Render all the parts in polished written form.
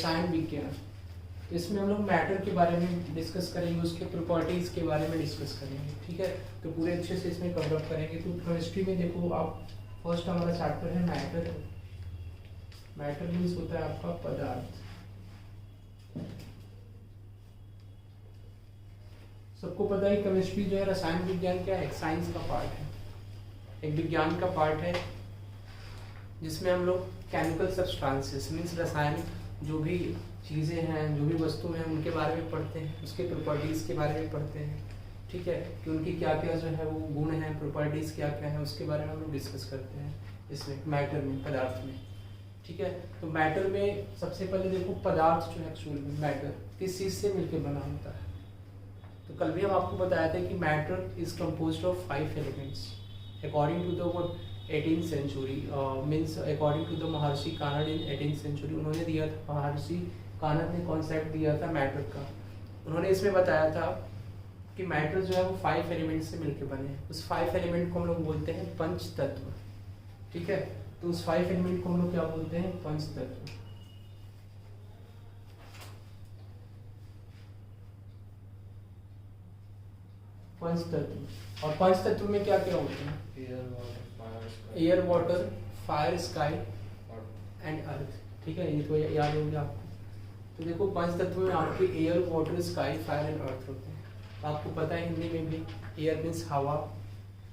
रसायन विज्ञान। इसमें हम लोग मैटर के बारे में डिस्कस करेंगे, उसके प्रॉपर्टीज़ के बारे में डिस्कस करेंगे, ठीक है। तो पूरे अच्छे से इसमें कवर अप करेंगे। तो केमिस्ट्री में देखो आप, फर्स्ट हमारा चैप्टर है मैटर। मैटर मीन्स होता है आपका पदार्थ। सबको पता है केमिस्ट्री जो है रसायन विज्ञान क्या है, एक साइंस का पार्ट है, एक विज्ञान का पार्ट है, जिसमें हम लोग केमिकल सब्सटेंसेस मीन्स रसायनिक जो भी चीज़ें हैं, जो भी वस्तु हैं, उनके बारे में पढ़ते हैं, उसके प्रॉपर्टीज़ के बारे में पढ़ते हैं, ठीक है, कि उनकी क्या क्या जो है वो गुण हैं, प्रॉपर्टीज़ क्या क्या है, उसके बारे में हम लोग डिस्कस करते हैं इसमें मैटर में, पदार्थ में, ठीक है। तो मैटर में सबसे पहले देखो पदार्थ जो है एक्चुअल में मैटर किस चीज़ से मिलकर बना होता है। तो कल भी हम आपको बताया था कि matter is composed of 5 elements according to the 18th century, means according to the Maharshi Kanad in 18th century। उन्होंने दिया था, महर्षि कानड ने कॉन्सेप्ट दिया था मैटर का। उन्होंने इसमें बताया था कि मैटर जो है वो 5 एलिमेंट से मिलकर बने हैं। उस 5 एलिमेंट को हम लोग बोलते हैं पंच तत्व, ठीक है। तो उस 5 एलिमेंट को हम लोग क्या बोलते हैं, पंच तत्व। पंच तत्व, और पंच तत्व में क्या क्या होते हैं, air water fire sky and earth, ठीक है। ये तो याद होंगे आपको। तो देखो पंच तत्व में आपके air water sky fire and earth होते हैं। तो आपको पता है हिंदी में भी एयर मीन्स हवा,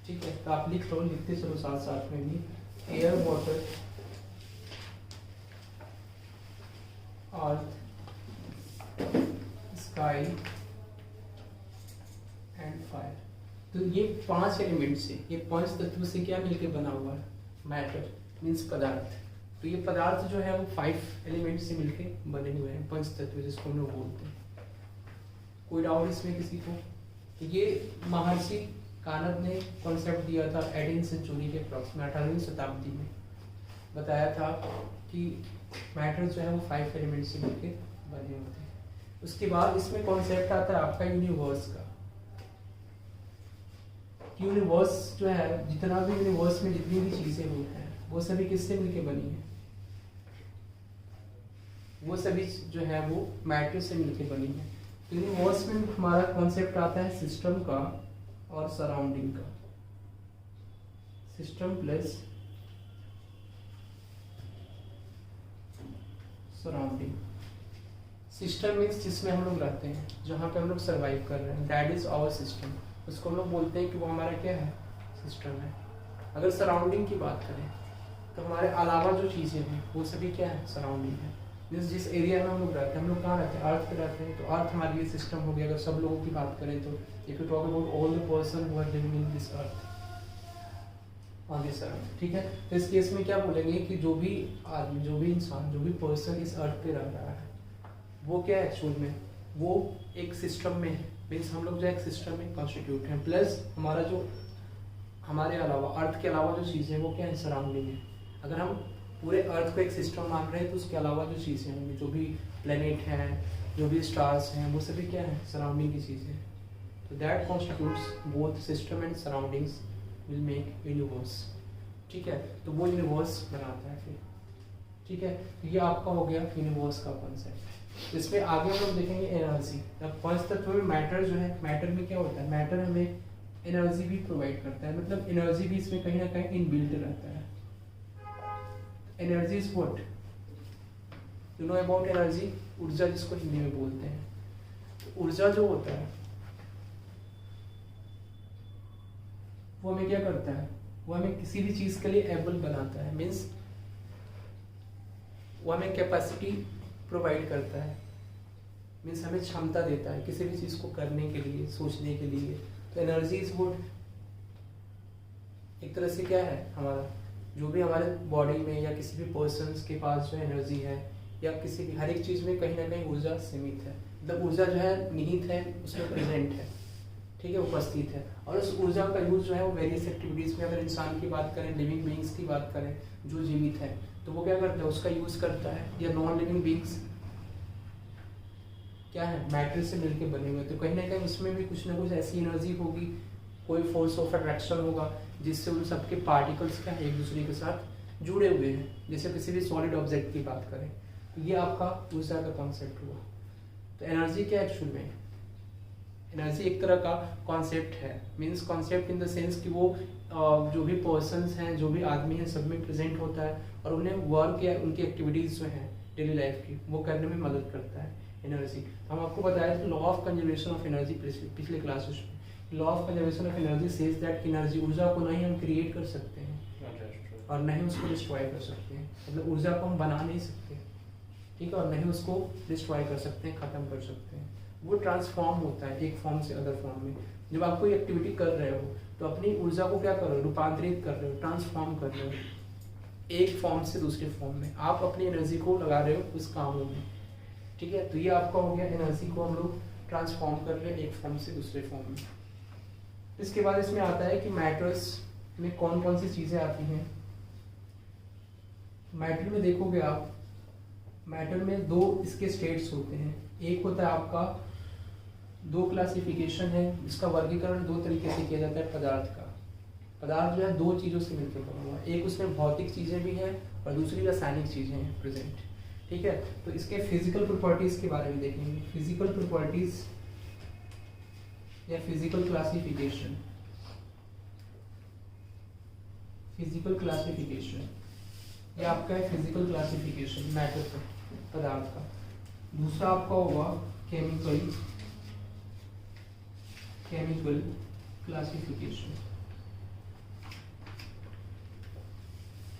ठीक है। तो आप लिख लो, लिखते चलो साथ साथ में भी, air water earth sky and fire. तो ये 5 एलिमेंट से, ये 5 तत्व से क्या मिलके बना हुआ है, मैटर मीन्स पदार्थ। तो ये पदार्थ जो है वो 5 एलिमेंट से मिलके बने हुए हैं, पंच तत्व जिसको हम लोग बोलते हैं। कोई डाउट इसमें किसी को? तो ये महर्षि कानद ने कॉन्सेप्ट दिया था 18th century के अप्रॉक्स में, 18वीं शताब्दी में बताया था कि मैटर जो है वो 5 एलिमेंट से मिलके बने होते हैं। उसके बाद इसमें कॉन्सेप्ट आता है आपका यूनिवर्स का। यूनिवर्स जो है, जितना भी यूनिवर्स में जितनी भी चीजें हुई हैं वो सभी किससे मिलके बनी है, वो सभी जो है वो मैटर से मिलके बनी है। तो यूनिवर्स में हमारा कॉन्सेप्ट आता है सिस्टम का और सराउंडिंग का। System plus surrounding. System means जिसमें हम लोग रहते हैं, जहाँ पे हम लोग सर्वाइव कर रहे हैं, दैट इज आवर सिस्टम। उसको हम लोग बोलते हैं कि वो हमारा क्या है, सिस्टम है। अगर सराउंडिंग की बात करें तो हमारे अलावा जो चीज़ें हैं वो सभी क्या है, सराउंडिंग है। जिस एरिया में हम लोग रहते हैं, हम लोग कहाँ रहते हैं, अर्थ पे रहते हैं। तो अर्थ हमारे लिए सिस्टम हो गया। अगर सब लोगों की बात करें तो if you talk about all the person who are living in this earth on this earth, ठीक है। तो इस केस में क्या बोलेंगे कि जो भी आदमी, जो भी इंसान, जो भी पर्सन इस अर्थ पे रह रहा है वो क्या है एक्चुअल में, वो एक सिस्टम में है। मीन्स हम लोग जो एक सिस्टम में कॉन्स्टिट्यूट हैं, प्लस हमारा जो हमारे अलावा, अर्थ के अलावा जो चीज़ें हैं वो क्या है, सराउंडिंग है। अगर हम पूरे अर्थ को एक सिस्टम मान रहे हैं तो उसके अलावा जो चीज़ें होंगी, जो भी प्लेनेट हैं, जो भी स्टार्स हैं, वो सभी क्या है, सराउंडिंग की चीज़ें हैं। तो that constitutes both system and surroundings will make universe, ठीक है। तो वो यूनिवर्स बनाता है फिर, ठीक है। तो ये आपका हो गया यूनिवर्स का कॉन्सेप्ट। इसमें आगे हम लोग देखेंगे एनर्जी। अब पंच तत्व में मैटर जो है, मैटर में क्या होता है, मैटर हमें एनर्जी भी प्रोवाइड करता है। मतलब एनर्जी भी इसमें कहीं ना कहीं इनबिल्ट रहता है। Energy is what, you know about energy, ऊर्जा जिसको हिंदी में बोलते हैं। तो ऊर्जा जो होता है वो हमें क्या करता है, वो हमें किसी भी चीज़ के लिए एबल बनाता है। मीन्स वो हमें कैपेसिटी प्रोवाइड करता है। मीन्स हमें क्षमता देता है किसी भी चीज़ को करने के लिए, सोचने के लिए। तो एनर्जी इज गुड। एक तरह से क्या है, हमारा जो भी हमारे बॉडी में या किसी भी पर्सन के पास जो एनर्जी है, या किसी भी हर एक चीज़ में कहीं ना कहीं ऊर्जा सीमित है। मतलब ऊर्जा जो है निहित है, उसमें प्रेजेंट है, ठीक है, उपस्थित है। और उस ऊर्जा का यूज जो है वो वेरियस एक्टिविटीज़ में, अगर इंसान की बात करें, लिविंग बीइंग्स की बात करें जो जीवित है, तो वो क्या करता है, उसका यूज़ करता है। या नॉन लिविंग बीइंग्स क्या है, मैटर से मिलके बने हुए। तो कहीं ना कहीं उसमें भी कुछ ना कुछ ऐसी एनर्जी होगी, कोई फोर्स ऑफ अट्रैक्शन होगा जिससे उन सबके पार्टिकल्स क्या है, एक दूसरे के साथ जुड़े हुए हैं। जैसे किसी भी सॉलिड ऑब्जेक्ट की बात करें, ये आपका ऊर्जा का कॉन्सेप्ट हुआ। तो एनर्जी क्या एक्चुअल में, एनर्जी एक तरह का कॉन्सेप्ट है, means concept in the sense कि वो जो भी पर्सन्स हैं, जो भी आदमी हैं, सब में प्रेजेंट होता है और उन्हें वर्क या उनकी एक्टिविटीज़ जो हैं डेली लाइफ की वो करने में मदद करता है एनर्जी। हम आपको बताया था law of conservation of energy पिछले क्लासेस में। Law of conservation of energy says that energy, ऊर्जा को ना ही हम क्रिएट कर सकते हैं और न ही उसको डिस्ट्रॉय कर सकते हैं, मतलब ऊर्जा को हम बना नहीं सकते, ठीक है, और न ही उसको डिस्ट्रॉय कर सकते हैं, ख़त्म कर सकते हैं। वो ट्रांसफॉर्म होता है एक फॉर्म से अदर फॉर्म में। जब आप कोई एक्टिविटी कर रहे हो तो अपनी ऊर्जा को क्या कर रहे हो, रूपांतरित कर रहे हो, ट्रांसफॉर्म कर रहे हो एक फॉर्म से दूसरे फॉर्म में। आप अपनी एनर्जी को लगा रहे हो उस कामों में, ठीक है। तो ये आपका हो गया, एनर्जी को हम लोग ट्रांसफॉर्म कर रहे हैं एक फॉर्म से दूसरे फॉर्म में। इसके बाद इसमें आता है कि मैटर्स में कौन कौन सी चीज़ें आती हैं। मैटर में देखोगे आप, मैटर में दो इसके स्टेट्स होते हैं। एक होता है आपका, दो क्लासिफिकेशन है, इसका वर्गीकरण दो तरीके से किया जाता है पदार्थ का। पदार्थ जो है दो चीज़ों से मिलकर बना हुआ है, एक उसमें भौतिक चीज़ें भी हैं और दूसरी रासायनिक चीज़ें हैं प्रेजेंट, ठीक है। तो इसके फिजिकल प्रॉपर्टीज़ के बारे में देखेंगे, फिजिकल प्रॉपर्टीज़ या फिजिकल क्लासिफिकेशन। फिजिकल क्लासिफिकेशन ये आपका है फिजिकल क्लासिफिकेशन मैटर का, पदार्थ का। दूसरा आपका होगा केमिकल क्लासिफिकेशन,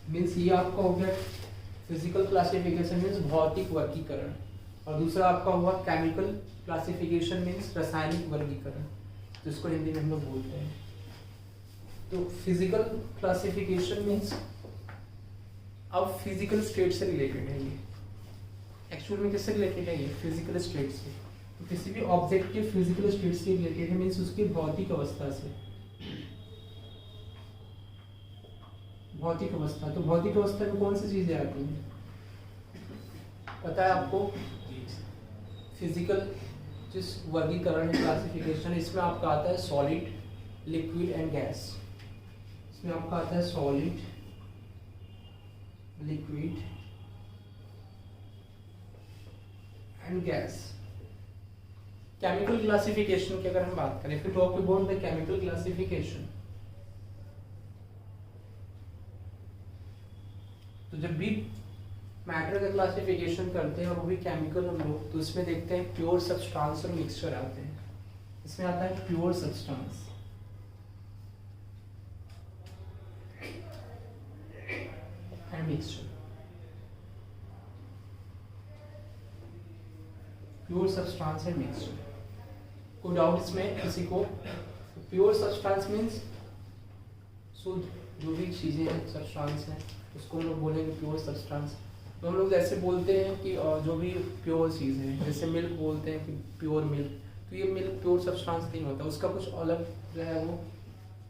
मीन्स ये आपका हो गया फिजिकल क्लासिफिकेशन मीन्स भौतिक वर्गीकरण, और दूसरा आपका हुआ केमिकल क्लासिफिकेशन मीन्स रासायनिक वर्गीकरण, जिसको हिंदी में हम लोग बोलते हैं। तो फिजिकल क्लासिफिकेशन मीन्स अब फिजिकल स्टेट से रिलेटेड है ये, एक्चुअल में किससे रिलेटेड है ये, फिजिकल स्टेट से। तो किसी भी ऑब्जेक्ट के फिजिकल स्टेट से रिलेटेड है, मीन्स उसकी भौतिक अवस्था से। भौतिक अवस्था, तो भौतिक अवस्था में कौन सी चीजें आती हैं पता है आपको? फिजिकल जिस वर्गीकरण है, क्लासिफिकेशन, इसमें आपका आता है सॉलिड, लिक्विड एंड गैस। इसमें आपका आता है solid, liquid and gas. Chemical classification की अगर हम बात करें, फिर talk about the chemical classification, तो जब भी मैटर का क्लासिफिकेशन करते हैं और वो भी केमिकल हम लोग, तो इसमें देखते हैं प्योर सब्सटेंस और मिक्सचर आते हैं। इसमें आता है pure substance and mixture. Pure substance and mixture, कोई डाउट इसमें किसी को? प्योर सब्सटेंस मीन्स शुद्ध जो भी चीजें हैं, सब्सटेंस है, उसको हम लोग बोलेंगे प्योर सब्सटेंस। तो हम लोग जैसे बोलते हैं कि जो भी प्योर चीज़ है, जैसे मिल्क बोलते हैं कि प्योर मिल्क, तो ये मिल्क प्योर सब्सटेंस नहीं होता, उसका कुछ अलग जो है वो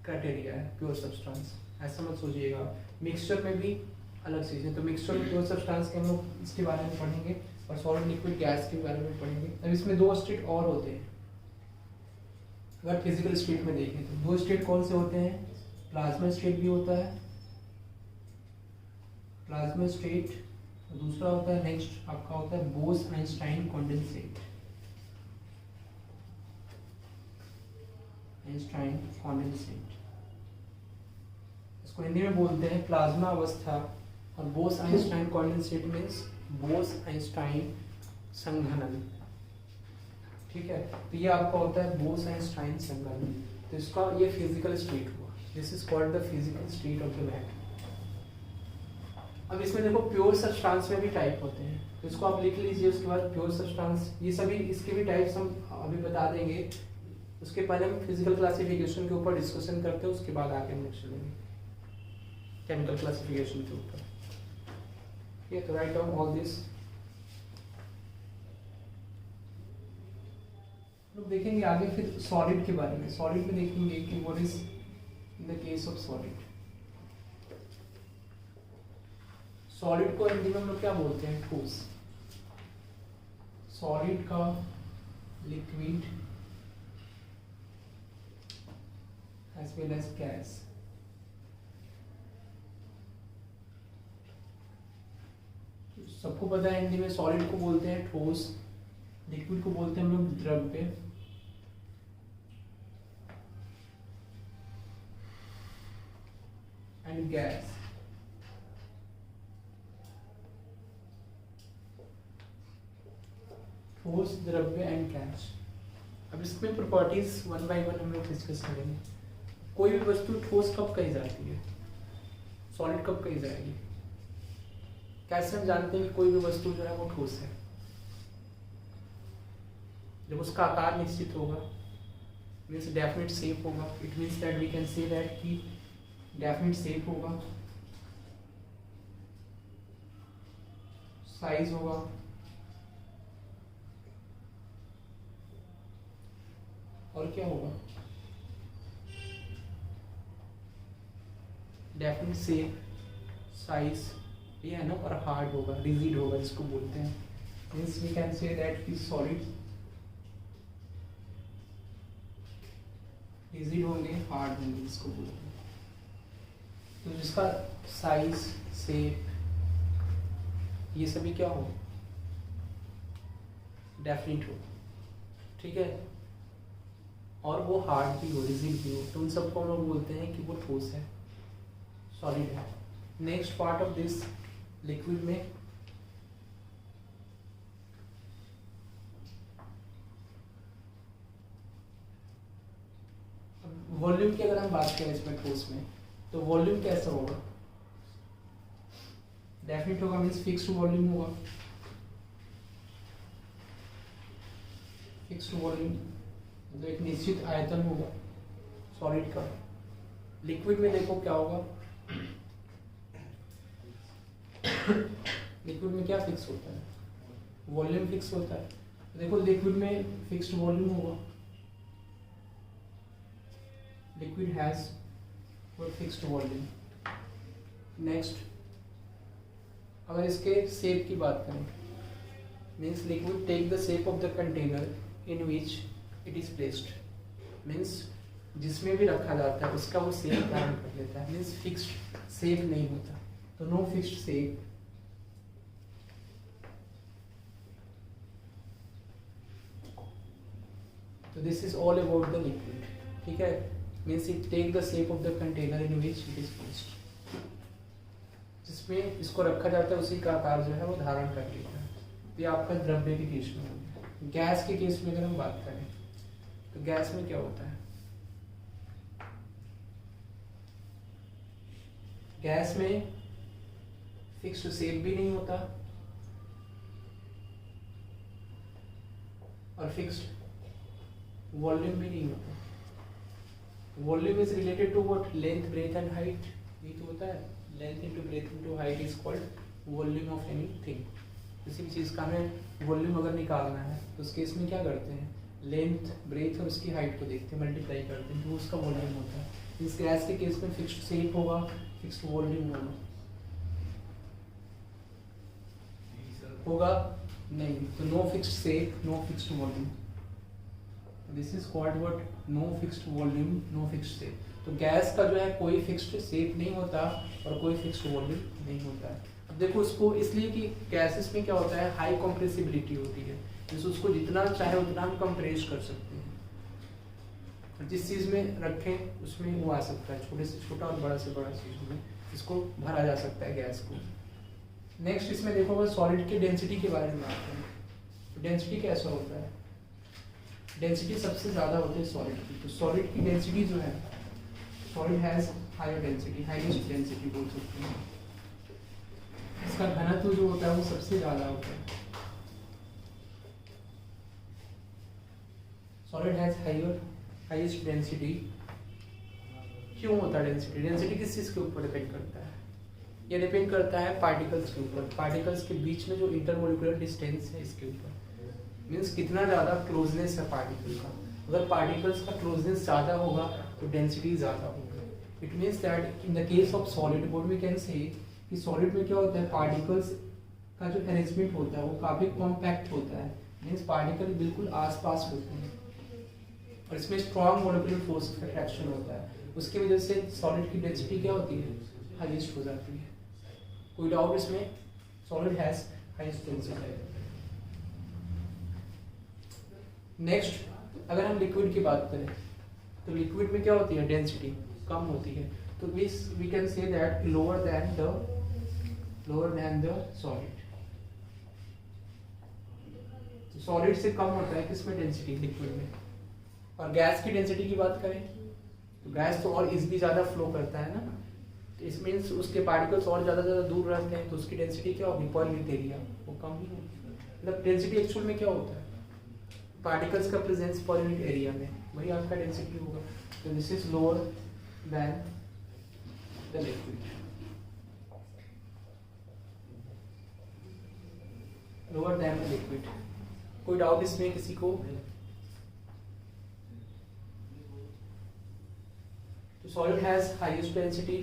क्राइटेरिया है प्योर सब्सटेंस, ऐसा मत सोचिएगा। मिक्सचर में भी अलग चीज़ें, तो मिक्सचर में प्योर सब्सटेंस के हम लोग इसके बारे में पढ़ेंगे और सॉलिड लिक्विड गैस के बारे में पढ़ेंगे। अब इसमें दो स्टेट और होते हैं, अगर फिजिकल स्टेट में देखें तो दो स्टेट कौन से होते हैं? प्लाज्मा स्टेट भी होता है, प्लाज्मा स्टेट, और दूसरा होता है नेक्स्ट आपका होता है Bose Einstein condensate. Einstein condensate इसको हिंदी में बोलते हैं प्लाज्मा अवस्था, और Bose Einstein condensate means Bose Einstein संघनन, ठीक है। तो ये आपका होता है बोस आइंस्टाइन संघनन, तो इसका ये फिजिकल स्टेट हुआ, this is called the physical state of the matter. अब इसमें देखो प्योर सब्सटेंस में भी टाइप होते हैं, तो इसको आप लिख लीजिए। उसके बाद प्योर सब्सटेंस, ये सभी इसके भी टाइप्स हम अभी बता देंगे, उसके पहले हम फिजिकल क्लासिफिकेशन के ऊपर डिस्कशन करते हैं, उसके बाद आगे हम नेक्स्ट चलेंगे केमिकल क्लासिफिकेशन के ऊपर। ये तो राइट डाउन ऑल दिस। लोग देखेंगे आगे फिर सॉलिड के बारे में। सॉलिड में देखेंगे कि what is in the case of solid. Solid को हिंदी में हम लोग क्या बोलते हैं? ठोस। सॉलिड का liquid as well as gas. सबको पता है हिंदी में सॉलिड को बोलते हैं ठोस, लिक्विड को बोलते हैं हम लोग द्रव्य, एंड गैस। ठोस, द्रव्य एंड गैस। अब इसमें प्रॉपर्टीज वन बाय वन हम लोग डिस्कस करेंगे। कोई भी वस्तु ठोस कब कही जाती है, सॉलिड कब कही जाएगी? कैसे हम जानते हैं कि कोई भी वस्तु जो है वो ठोस है? जब उसका आकार निश्चित होगा, मीन्स डेफिनेट शेप होगा। It means that we can say that कि डेफिनेट शेप होगा, साइज होगा, और क्या होगा? डेफिनेट शेप, साइज, ये है ना, और हार्ड होगा, रिजिड होगा जिसको बोलते हैं। Means we can say that कि सॉलिड रिजिड होंगे, हार्ड होंगे जिसको बोलते हैं। तो जिसका साइज, शेप, ये सभी क्या हो, डेफिनेट हो, ठीक है, और वो हार्ड भी हो, रिजिड भी हो, तो उन सबको हम लोग बोलते हैं कि वो ठोस है, सॉलिड है। Next part of this liquid में वॉल्यूम की अगर हम बात करें इसमें ठोस में, तो वॉल्यूम कैसा होगा? डेफिनेट होगा, मीन्स फिक्स्ड वॉल्यूम होगा। फिक्स्ड वॉल्यूम मतलब एक निश्चित आयतन होगा सॉलिड का। लिक्विड में देखो क्या होगा, लिक्विड में क्या फिक्स होता है? वॉल्यूम फिक्स होता है। देखो लिक्विड में फिक्स्ड वॉल्यूम होगा, liquid has fixed volume. Next, अगर इसके शेप की बात करें, means liquid take the shape of the container in which it is placed, means जिसमें भी रखा जाता है उसका वो शेप धारण कर लेता है, मीन्स फिक्स्ड शेप नहीं होता, तो नो फिक्स्ड शेप। तो this is all about the liquid, ठीक है, means it take the shape of the container in which it is placed, जिसमें इसको रखा जाता है उसी का आकार जो है वो धारण कर लेता है। ये आपका द्रव्य के केस में हो गया। गैस के केस में अगर हम बात करें तो गैस में क्या होता है? गैस में फिक्स्ड शेप भी नहीं होता और फिक्स्ड वॉल्यूम भी नहीं होता। Volume is related to what? Length, breadth and height. ये तो होता है, length into breadth into height is called volume of anything. किसी भी चीज़ का हमें वॉल्यूम अगर निकालना है तो उस केस में क्या करते हैं? लेंथ, ब्रेथ और उसकी हाइट को देखते हैं, मल्टीप्लाई करते हैं, तो उसका वॉल्यूम होता है। इस गैस के केस में फिक्स्ड शेप होगा, फिक्स्ड वॉल्यूम होगा नहीं, तो no fixed shape, no fixed volume. This is called what? No fixed volume, no fixed shape. तो गैस का जो है कोई फिक्स्ड शेप नहीं होता और कोई फिक्स्ड वॉल्यूम नहीं होता है। अब देखो उसको, इसलिए कि गैसेस में क्या होता है, हाई कंप्रेसिबिलिटी होती है, जैसे उसको जितना चाहे उतना हम कंप्रेस कर सकते हैं, और जिस चीज़ में रखें उसमें वो आ सकता है, छोटे से छोटा और बड़ा से बड़ा चीज़ में इसको भरा जा सकता है गैस को। नेक्स्ट इसमें देखो अगर सॉलिड की डेंसिटी के बारे में बात करें तो डेंसिटी कैसा होता है? डेंसिटी सबसे ज़्यादा होती है सॉलिड की। तो सॉलिड की डेंसिटी जो है, solid has higher density, highest density बोल सकते हैं। इसका घनत्व जो होता है वो सबसे ज़्यादा होता है। Solid has highest density. क्यों होता है डेंसिटी? डेंसिटी किस चीज़ के ऊपर डिपेंड करता है? ये डिपेंड करता है पार्टिकल्स के ऊपर, पार्टिकल्स के बीच में जो इंटरमोलिकुलर डिस्टेंस है इसके ऊपर, मीन्स कितना ज़्यादा क्लोजनेस है पार्टिकल का। अगर पार्टिकल्स का क्लोजनेस ज़्यादा होगा तो डेंसिटी ज़्यादा होगी। It means that in the case of solid, what we can say कि सॉलिड में क्या होता है, पार्टिकल्स का जो अरेंजमेंट होता है वो काफ़ी कॉम्पैक्ट होता है, मीन्स पार्टिकल बिल्कुल आसपास होते हैं और इसमें strong molecular force of attraction होता है। उसकी वजह से सॉलिड की डेंसिटी क्या होती है? हाईएस्ट हो जाती है। कोई डाउट इसमें? Solid has highest density. Next अगर हम लिक्विड की बात करें तो लिक्विड में क्या होती है, डेंसिटी कम होती है, तो we can say that lower than the solid. तो सॉलिड से कम होता है किसमें, डेंसिटी, लिक्विड में। और गैस की डेंसिटी की बात करें तो गैस तो और इजिली ज़्यादा फ्लो करता है ना, तो इस मीन्स उसके पार्टिकल्स और ज़्यादा दूर रहते हैं, तो उसकी डेंसिटी क्या होगी, पर यूनिट एरिया वो कम ही होगी। मतलब डेंसिटी एक्चुअल में क्या होता है, पार्टिकल्स का प्रेजेंस पर यूनिट एरिया में, वही आपका डेंसिटी होगा। तो this is lower than the liquid, lower than the liquid. कोई डाउट इसमें किसी को? तो solid has highest density,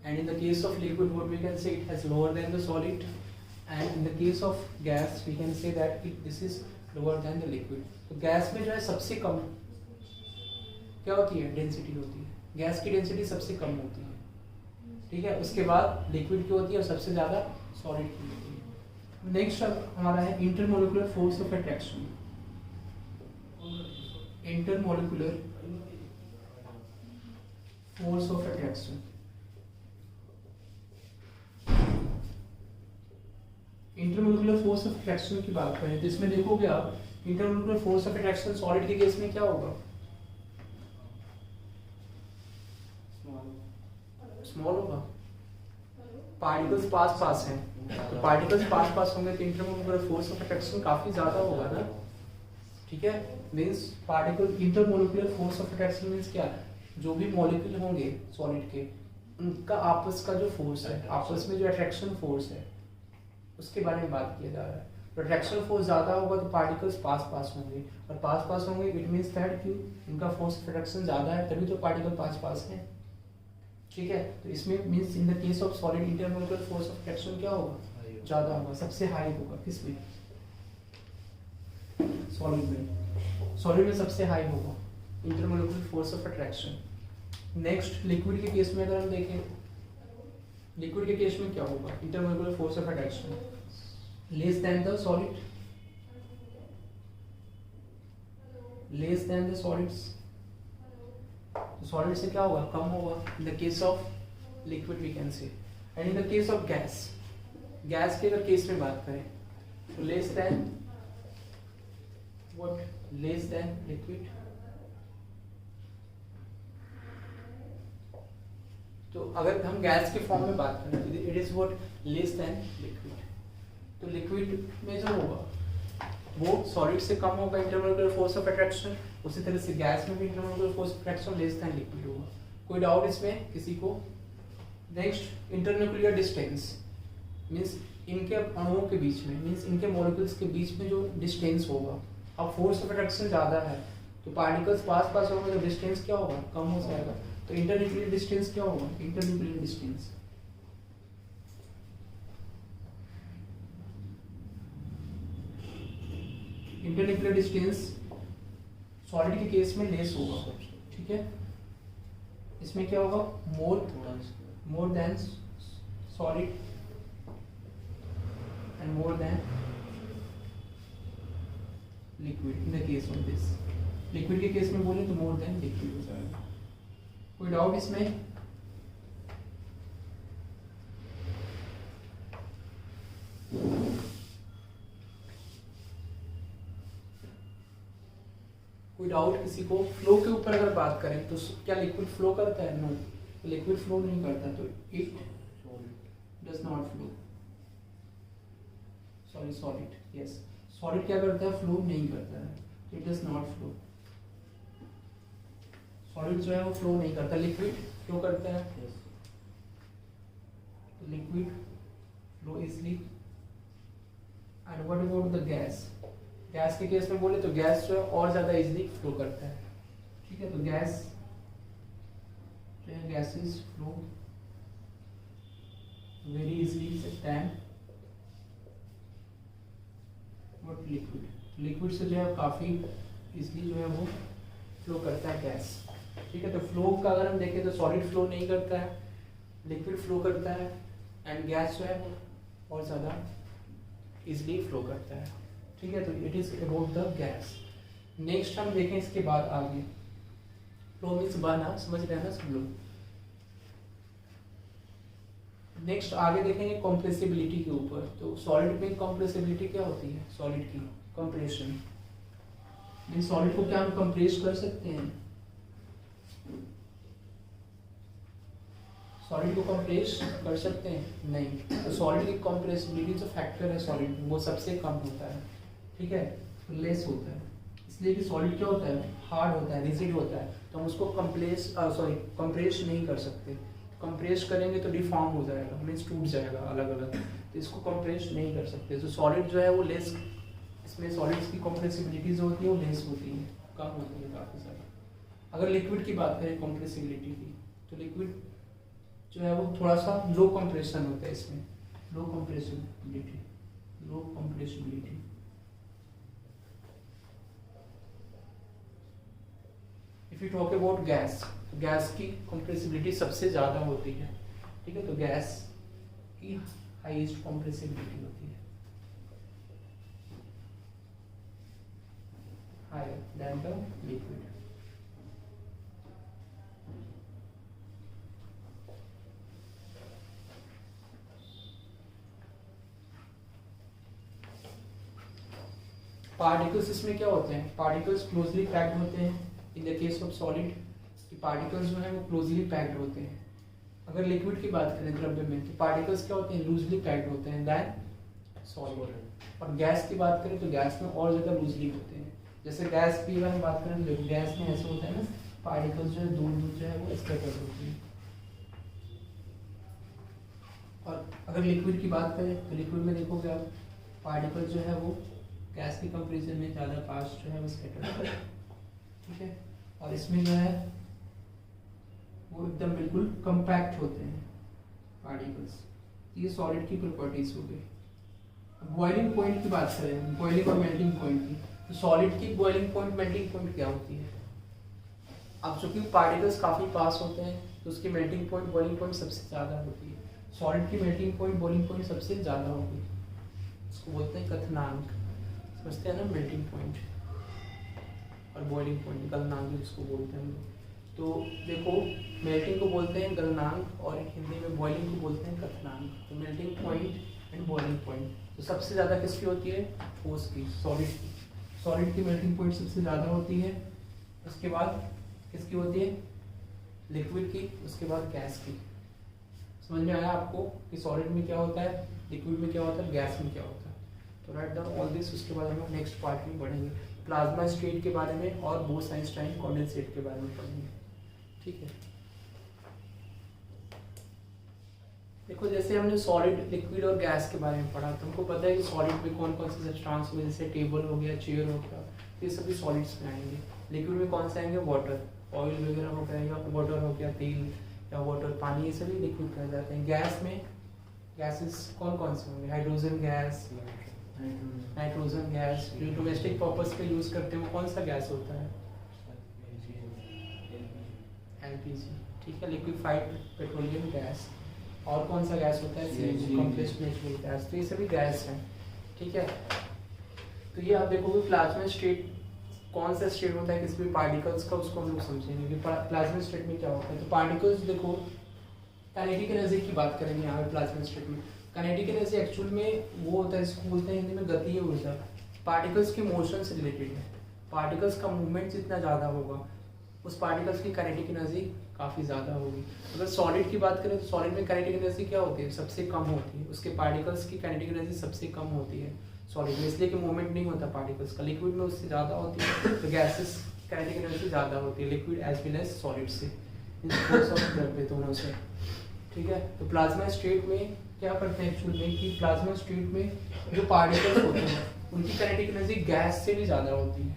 and in the case of liquid what we can say it has lower than the solid, and in the case of gas we can say that this is lower than the liquid। तो gas में जो है सबसे कम क्या होती है, density होती है, गैस की डेंसिटी सबसे कम होती है, ठीक है। उसके बाद लिक्विड की होती है और सबसे ज़्यादा सॉलिड की होती है। नेक्स्ट हमारा है intermolecular force of attraction. Intermolecular force of attraction, intermolecular force of attraction की बात करें तो इसमें देखोगे आप intermolecular force of attraction solid के केस में क्या होगा, स्मॉल होगा। पार्टिकल्स पास पास हैं, तो पार्टिकल्स पास पास होंगे तो इंटरमोलिकुलर फोर्स ऑफ अट्रैक्शन काफी ज्यादा होगा ना, ठीक है। Means particle intermolecular force of attraction means क्या, जो भी मॉलिक्यूल होंगे सॉलिड के उनका आपस का जो फोर्स है, आपस में जो अट्रैक्शन फोर्स है उसके बारे में बात किया जा रहा है। तो अट्रैक्शन फोर्स ज़्यादा होगा तो पार्टिकल्स पास पास होंगे, और पास पास होंगे इट मीन्स दैट कि उनका फोर्स ऑफ अट्रैक्शन ज़्यादा है, तभी तो पार्टिकल पास पास हैं, ठीक है। तो इसमें means in the case of solid intermolecular force of attraction क्या होगा, ज़्यादा होगा, सबसे हाई होगा। किसमें, सॉलिड में, सॉलिड में सबसे हाई होगा intermolecular force of attraction. Next liquid के केस में अगर हम देखें, लिक्विड के केस में क्या होगा, intermolecular force of attraction less than the solid, less than the solids, तो सॉलिड से क्या होगा, कम होगा in the case of liquid we can say. And in the case of gas, gas के अगर केस में बात करें तो less than what, less than liquid. तो अगर हम गैस के फॉर्म में बात करें तो it is what, less than liquid. तो लिक्विड में जो होगा वो सॉलिड से कम होगा इंटरमोलिकुलर फोर्स ऑफ अट्रैक्शन, उसी तरह से गैस में भी intermolecular force of attraction less than liquid होगा। कोई डाउट इसमें किसी को? नेक्स्ट इंटरन्यूक्लियर डिस्टेंस मींस इनके अणुओं के बीच में, मींस इनके मॉलिक्यूल्स के बीच में जो डिस्टेंस होगा, अब फोर्स ऑफ अट्रैक्शन ज़्यादा है तो पार्टिकल्स पास पास होंगे तो डिस्टेंस क्या होगा, कम हो जाएगा। तो इंटरन्यूक्लियर डिस्टेंस क्या होगा, internuclear distance, internuclear distance solid के केस में लेस होगा, ठीक है। इसमें क्या होगा, more than solid and more than liquid in the case of this. Liquid के केस में बोले तो मोर देन लिक्विड हो जाएगा। कोई डाउट इसमें? कोई डाउट किसी को? फ्लो के ऊपर अगर बात करें तो क्या लिक्विड फ्लो करता है? नो, लिक्विड फ्लो नहीं करता, तो it does not flow. Sorry solid, yes, solid क्या करता है, फ्लो नहीं करता है, it does not flow. Solid जो है वो फ्लो नहीं करता, लिक्विड फ्लो करता है, तो liquid flow easily. And what about the gas? Gas के केस में बोले तो गैस जो है और ज्यादा इजीली फ्लो करता है, ठीक है। तो गैस जो है, gases flow very easily than what, liquid. Liquid से जो है काफी इजीली जो है वो फ्लो करता है गैस, ठीक है। तो फ्लो का अगर हम देखें तो सॉलिड फ्लो नहीं करता है, लिक्विड फ्लो करता है, एंड गैस जो है और ज्यादा इजिली फ्लो करता है। ठीक है, तो it is about the gas. Next हम देखें इसके बाद आगे, फ्लो मीन्स बहना, समझ रहे हैं ना सब लोग। नेक्स्ट आगे देखेंगे कंप्रेसिबिलिटी के ऊपर। तो सॉलिड में कंप्रेसिबिलिटी क्या होती है? सॉलिड की कंप्रेशन मीन सॉलिड को क्या हम कंप्रेस कर सकते हैं? सॉलिड को कंप्रेस कर सकते हैं? नहीं। तो सॉलिड की कंप्रेसिबिलिटी जो फैक्टर है सॉलिड वो सबसे कम होता है। ठीक है, लेस होता है, इसलिए कि सॉलिड क्या होता है? हार्ड होता है, रिजिड होता है, तो हम उसको कंप्रेस नहीं कर सकते। कंप्रेस करेंगे तो डिफॉर्म हो जाएगा, मीन्स टूट जाएगा अलग अलग, तो इसको कंप्रेस नहीं कर सकते। तो सॉलिड जो है वो लेस, इसमें सॉलिड्स की कंप्रेसिबिलिटी जो होती है वो लेस होती है, कम होती है काफ़ी ज़्यादा। अगर लिक्विड की बात करें कंप्रेसिबिलिटी की, तो लिक्विड जो है वो थोड़ा सा लो कंप्रेशन होता है, इसमें low compressibility. If you talk about gas, तो गैस की कंप्रेसिबिलिटी सबसे ज़्यादा होती है। ठीक है, तो गैस की हाईएस्ट कंप्रेसिबिलिटी होती है, higher than the liquid. Particles इसमें क्या होते हैं? पार्टिकल्स क्लोजली पैक्ड होते हैं। In the case of solid particles जो है वो क्लोजली पैक्ड होते हैं। अगर लिक्विड की बात करें द्रव्य में, तो पार्टिकल्स क्या होते हैं? लूजली पैक्ड होते हैं दैन सॉलिड। और गैस की बात करें तो गैस में और ज़्यादा लूजली होते हैं। जैसे गैस की अगर हम बात करें तो गैस में ऐसे होता है ना, पार्टिकल्स जो है दूर दूर जो है वो स्कैटर्ड होते हैं। और अगर लिक्विड की बात करें तो लिक्विड में देखोगे आप, पार्टिकल जो है वो गैस के कंपेरिजन में ज़्यादा फास्ट जो है वो स्कैटर्ड है। ठीक है, और इसमें जो है वो एकदम बिल्कुल कंपैक्ट होते हैं पार्टिकल्स। ये सॉलिड की प्रॉपर्टीज हो गई। बॉइलिंग पॉइंट की बात करें, बॉइलिंग और मेल्टिंग पॉइंट की, तो सॉलिड की बॉइलिंग पॉइंट मेल्टिंग पॉइंट क्या होती है? अब चूंकि पार्टिकल्स काफ़ी पास होते हैं तो उसकी मेल्टिंग पॉइंट बॉइलिंग पॉइंट सबसे ज़्यादा होती है। सॉलिड की मेल्टिंग पॉइंट बॉइलिंग पॉइंट सबसे ज़्यादा होगी, इसको बोलते हैं क्वथनांक। समझते हैं ना, मेल्टिंग पॉइंट और बॉइलिंग पॉइंट, गलनांक जिसको बोलते हैं हम लोग। तो देखो, मेल्टिंग को बोलते हैं गलनांक और हिंदी में बॉइलिंग को बोलते हैं क्वथनांक। तो melting point and boiling point तो सबसे ज़्यादा किसकी होती है? ठोस की, सॉलिड की। सॉलिड की मेल्टिंग पॉइंट सबसे ज़्यादा होती है। उसके बाद किसकी होती है? लिक्विड की। उसके बाद गैस की। समझ में आया आपको कि सॉलिड में क्या होता है, लिक्विड में क्या होता है, गैस में क्या होता है? तो राइट डाउन ऑल दिस। उसके बाद हम लोग नेक्स्ट पार्ट में पढ़ेंगे प्लाज्मा स्टेट के बारे में और बोस-आइंस्टाइन कॉन्डेंसेट के बारे में पढ़ेंगे। ठीक है, देखो जैसे हमने सॉलिड, लिक्विड और गैस के बारे में पढ़ा, तो हमको पता है कि सॉलिड में कौन कौन से सब्सटेंस हुए, जैसे टेबल हो गया, चेयर हो गया, ये सभी सॉलिड्स में आएंगे। लिक्विड में कौन से आएंगे? वाटर, ऑयल वगैरह हो गया, या वाटर हो गया, तेल या वाटर, पानी, ये सभी लिक्विड कहे जाते हैं। गैस में गैसेस कौन कौन से होंगे? Hydrogen gas, nitrogen gas. जो डोमेस्टिक पर्पस पे यूज करते हैं वो कौन सा गैस होता है? एलपीजी। ठीक है, लिक्विफाइड पेट्रोलियम गैस। और कौन सा गैस होता है? CNG, compressed natural gas. तो ये सभी गैस हैं। ठीक है, तो ये आप देखोगे प्लाज्मा स्टेट कौन सा स्टेट होता है किसी भी पार्टिकल्स का, उसको हम लोग समझेंगे कि प्लाज्मा स्टेट में क्या होता है। तो पार्टिकल्स देखो, काइनेटिक एनर्जी की बात करेंगे यहाँ पे प्लाज्मा स्टेट में। काइनेटिक एनर्जी एक्चुअल में वो होता है, इसको बोलते हैं हिंदी में गतीय ऊर्जा। पार्टिकल्स के मोशन से रिलेटेड है। पार्टिकल्स का मूवमेंट जितना ज़्यादा होगा उस पार्टिकल्स की काइनेटिक एनर्जी काफ़ी ज़्यादा होगी। अगर सॉलिड की बात करें तो सॉलिड में काइनेटिक एनर्जी क्या होती है? सबसे कम होती है। उसके पार्टिकल्स की काइनेटिक एनर्जी सबसे कम होती है सॉलिड में, इसलिए कि मूवमेंट नहीं होता पार्टिकल्स का। लिक्विड में उससे ज़्यादा होती है, तो गैसेस काइनेटिक एनर्जी ज़्यादा होती है liquid as well as solid से, दोनों से। ठीक है, तो प्लाज्मा स्टेट में क्या करते हैं एक्चुअल में कि प्लाज्मा स्टेट में जो पार्टिकल्स होते हैं उनकी काइनेटिक एनर्जी गैस से भी ज़्यादा होती है।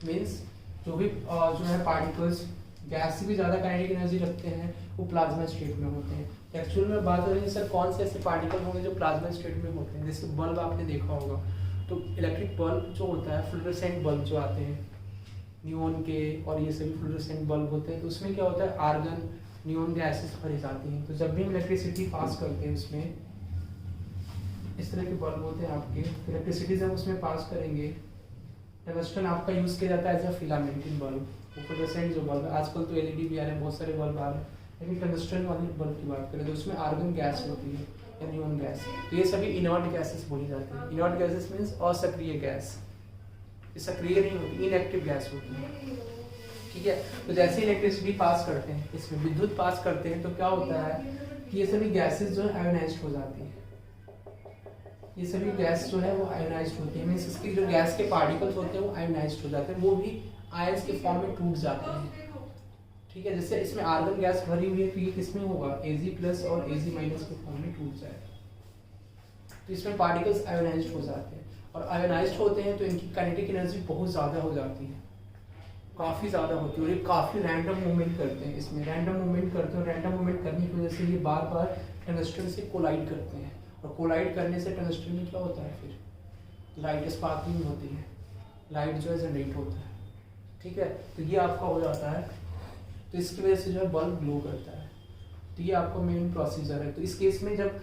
मीन्स जो भी जो है पार्टिकल्स गैस से भी ज़्यादा काइनेटिक एनर्जी रखते हैं वो प्लाज्मा स्टेट में होते हैं। एक्चुअल में बात करें सर कौन से ऐसे पार्टिकल होंगे जो प्लाज्मा स्टेट में होते हैं? जैसे बल्ब आपने देखा होगा, तो इलेक्ट्रिक बल्ब जो होता है, फ्लोरोसेंट बल्ब जो आते हैं नियॉन के, और ये सभी फ्लोरोसेंट बल्ब होते हैं, तो उसमें क्या होता है? आर्गन, नियॉन गैसेस भरी जाती हैं। तो जब भी हम इलेक्ट्रिसिटी पास करते हैं उसमें इस तरह के बल्ब होते हैं आपके, इलेक्ट्रिसिटी जब उसमें पास करेंगे, टंगस्टन आपका यूज़ किया जाता है as a filament in bulb. Fluorescent जो बल्ब है, आजकल तो एलईडी भी आ रहे हैं, बहुत सारे बल्ब आ रहे हैं, लेकिन टंगस्टन वाली बल्ब की बात करें तो उसमें आर्गन गैस होती है या नियॉन गैस। तो ये सभी इनर्ट गैसेस बोली जाती हैं। इनर्ट गैसेस मीन्स असक्रिय गैस, ये सक्रिय नहीं होती, इनएक्टिव गैस होती है, ठीक है। तो जैसे इलेक्ट्रिसिटी पास करते हैं, इसमें विद्युत पास करते हैं, तो क्या होता है कि ये सभी गैसेस जो है आयोनाइज्ड हो जाती है। ये सभी गैस जो है वो आयोनाइज्ड होती है, मीन्स इसकी जो गैस के पार्टिकल्स होते हैं वो आयोनाइज्ड हो जाते हैं, वो भी आयंस के फॉर्म में टूट जाते हैं, ठीक है। जैसे इसमें आर्गन गैस भरी हुई है तो ये किसमें होगा, Ag+ और Ag- के फॉर्म में टूट जाएगा। तो इसमें पार्टिकल्स आयोनाइज्ड हो जाते हैं, और आयोनाइज्ड होते हैं तो इनकी काइनेटिक एनर्जी बहुत ज़्यादा हो जाती है, काफ़ी ज़्यादा होती है, और ये काफ़ी रैंडम मूवमेंट करते हैं। इसमें रैंडम मूवमेंट करते हैं, और रैंडम मूवमेंट करने की वजह से ये बार बार टंगस्टन से कोलाइड करते हैं, और कोलाइड करने से टंगस्टन में क्या होता है, फिर लाइट स्पार्कलिंग होती है, लाइट जो है जनरेट होता है, ठीक है। तो ये आपका हो जाता है, तो इसकी वजह से जो है बल्ब ग्लो करता है। तो ये आपका मेन प्रोसीजर है। तो इस केस में जब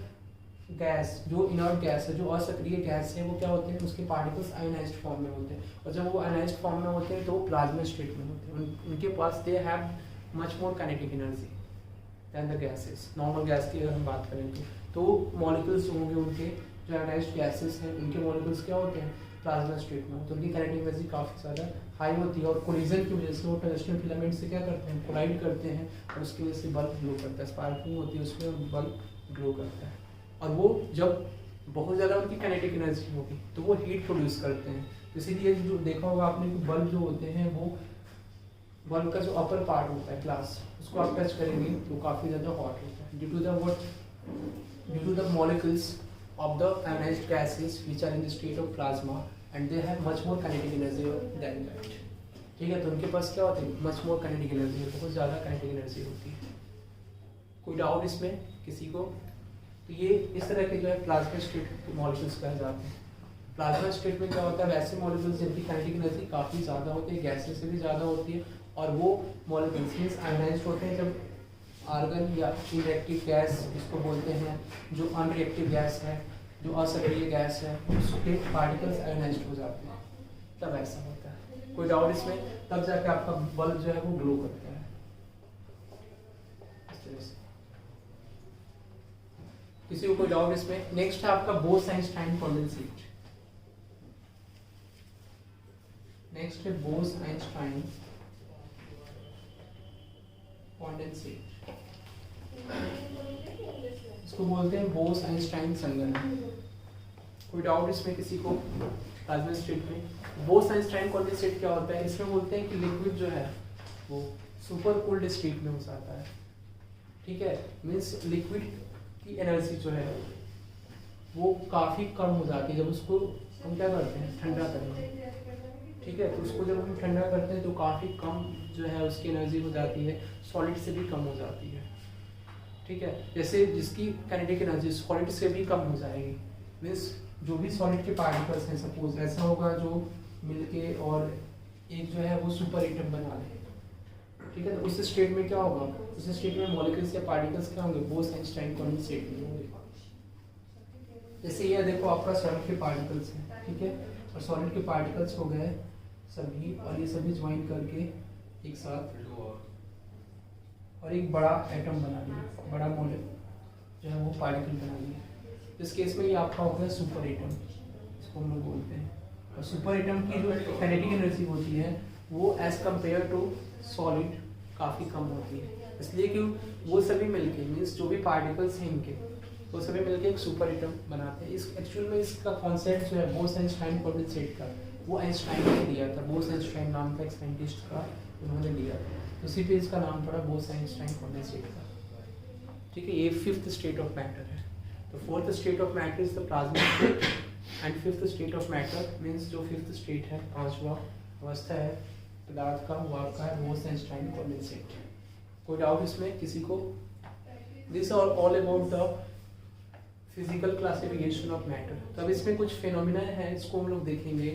गैस, जो इनर्ट गैस है, जो असक्रिय गैस है, वो क्या होते हैं, उसके पार्टिकल्स आयोनाइज्ड फॉर्म में होते हैं, और जब वो आयोनाइज्ड फॉर्म में होते हैं तो वो प्लाज्मा स्टेट में होते हैं। उनके पास they have much more kinetic energy than the gases. Normal gas की अगर हम बात करें तो मॉलिक्यूल्स जो होंगे उनके, जो आयोनाइज्ड गैसेस हैं, उनके मॉलिक्यूल्स क्या होते हैं, प्लाज्मा स्टेट में, तो उनकी काइनेटिक एनर्जी काफ़ी ज़्यादा हाई होती है, और कोलिजन की वजह से वो टंगस्टन फिलामेंट से क्या करते हैं, कोलाइड करते हैं, और उसकी वजह से बल्ब ग्लो करता है, स्पार्किंग होती है उसमें, और बल्ब ग्लो करता है। और वो जब बहुत ज़्यादा उनकी काइनेटिक एनर्जी होगी तो वो हीट प्रोड्यूस करते हैं। इसीलिए जो देखा होगा आपने कि बल्ब जो होते हैं, वो बल्ब का जो अपर पार्ट होता है, ग्लास, उसको आप टच करेंगे तो काफ़ी ज़्यादा हॉट होता है, due to the molecules of the ionized gases which are in the state of plasma and they have much more kinetic energy than light, ठीक है। तो उनके पास क्या होती है, much more kinetic energy, बहुत ज़्यादा kinetic energy होती है। कोई डाउट इसमें किसी को? तो ये इस तरह के जो है प्लाज्मा स्टेट के मॉलिक्यूल्स कहे जाते हैं। प्लाज्मा स्टेट में क्या होता है, वैसे मॉलिक्यूल्स जिनकी काइनेटिक एनर्जी काफ़ी ज़्यादा होती है, गैसेस से भी ज़्यादा होती है, और वो मॉलिक्यूल्स मीन्स आयोनाइज्ड होते हैं। जब आर्गन या इनरिएक्टिव गैस इसको बोलते हैं, जो अनरिएक्टिव गैस है, जो असक्रिय गैस है, उसके पार्टिकल्स आयोनाइज्ड हो जाते हैं, तब ऐसा होता है। कोई डाउट इसमें? तब जाके आपका बल्ब जो है वो ग्लो करता है इस तरह से। किसी को कोई डाउट इसमें? नेक्स्ट है आपका बोस-आइंस्टाइन कंडेंसेट। नेक्स्ट है बोस-आइंस्टाइन कंडेंसेट, इसको बोलते हैं बोस-आइंस्टाइन संघनन। कोई डाउट इसमें किसी को? प्लाज्मा स्टेट में बोस-आइंस्टाइन कंडेंसेट क्या होता है? इसमें बोलते हैं कि लिक्विड जो है वो सुपर कोल्ड स्टेट में हो जाता है, ठीक है। मीन्स लिक्विड की एनर्जी जो है वो काफ़ी कम हो जाती है जब उसको हम क्या करते हैं, ठंडा करते हैं, ठीक है। तो उसको जब हम ठंडा करते हैं तो काफ़ी कम जो है उसकी एनर्जी हो जाती है, सॉलिड से भी कम हो जाती है, ठीक है। जैसे जिसकी काइनेटिक एनर्जी सॉलिड से भी कम हो जाएगी, मीन्स जो भी सॉलिड के पार्टिकल्स हैं, सपोज ऐसा होगा जो मिलके और एक जो है वो सुपर एटम बना ले, ठीक है। तो उस स्टेट में क्या होगा, उस स्टेट में मॉलिक्यूल्स या पार्टिकल्स क्या होंगे, बोस-आइंस्टाइन कंडेंसेट में होंगे। जैसे ये देखो आपका सॉलिड के पार्टिकल्स हैं, ठीक है, और सॉलिड के पार्टिकल्स हो गए सभी, और ये सभी ज्वाइन करके एक साथ और एक बड़ा एटम बना लिया, बड़ा मॉलिक्यूल जो है वो पार्टिकल बना लिया। इस केस में ये आपका हो गया सुपर एटम, इसको हम लोग बोलते हैं। और सुपर एटम की जो काइनेटिक एनर्जी होती है वो एज कम्पेयर टू सॉलिड काफ़ी कम होती है, इसलिए कि वो सभी मिलके मीन्स जो भी पार्टिकल्स हैं इनके, वो सभी मिलके एक सुपर एटम बनाते हैं। इस एक्चुअल में इसका कॉन्सेप्ट जो है बोस-आइंस्टाइन कंडेंसेट का, वो आइंस्टाइन ने दिया था, बोस-आइंस्टाइन नाम का एक साइंटिस्ट का, उन्होंने दिया था, उसी पे इसका नाम पड़ा बोस-आइंस्टाइन कंडेंसेट का, ठीक है। ये फिफ्थ स्टेट ऑफ मैटर है। तो fourth state of matter is the plasma state, and fifth state of matter means जो फिफ्थ स्टेट है, पांचवा अवस्था है पदार्थ का, वो आपका है बोस-आइंस्टाइन कंडेंसेट। कोई डाउट इसमें किसी को? This are all about the physical classification of matter. तब इसमें कुछ फिनोमिना है, इसको हम लोग देखेंगे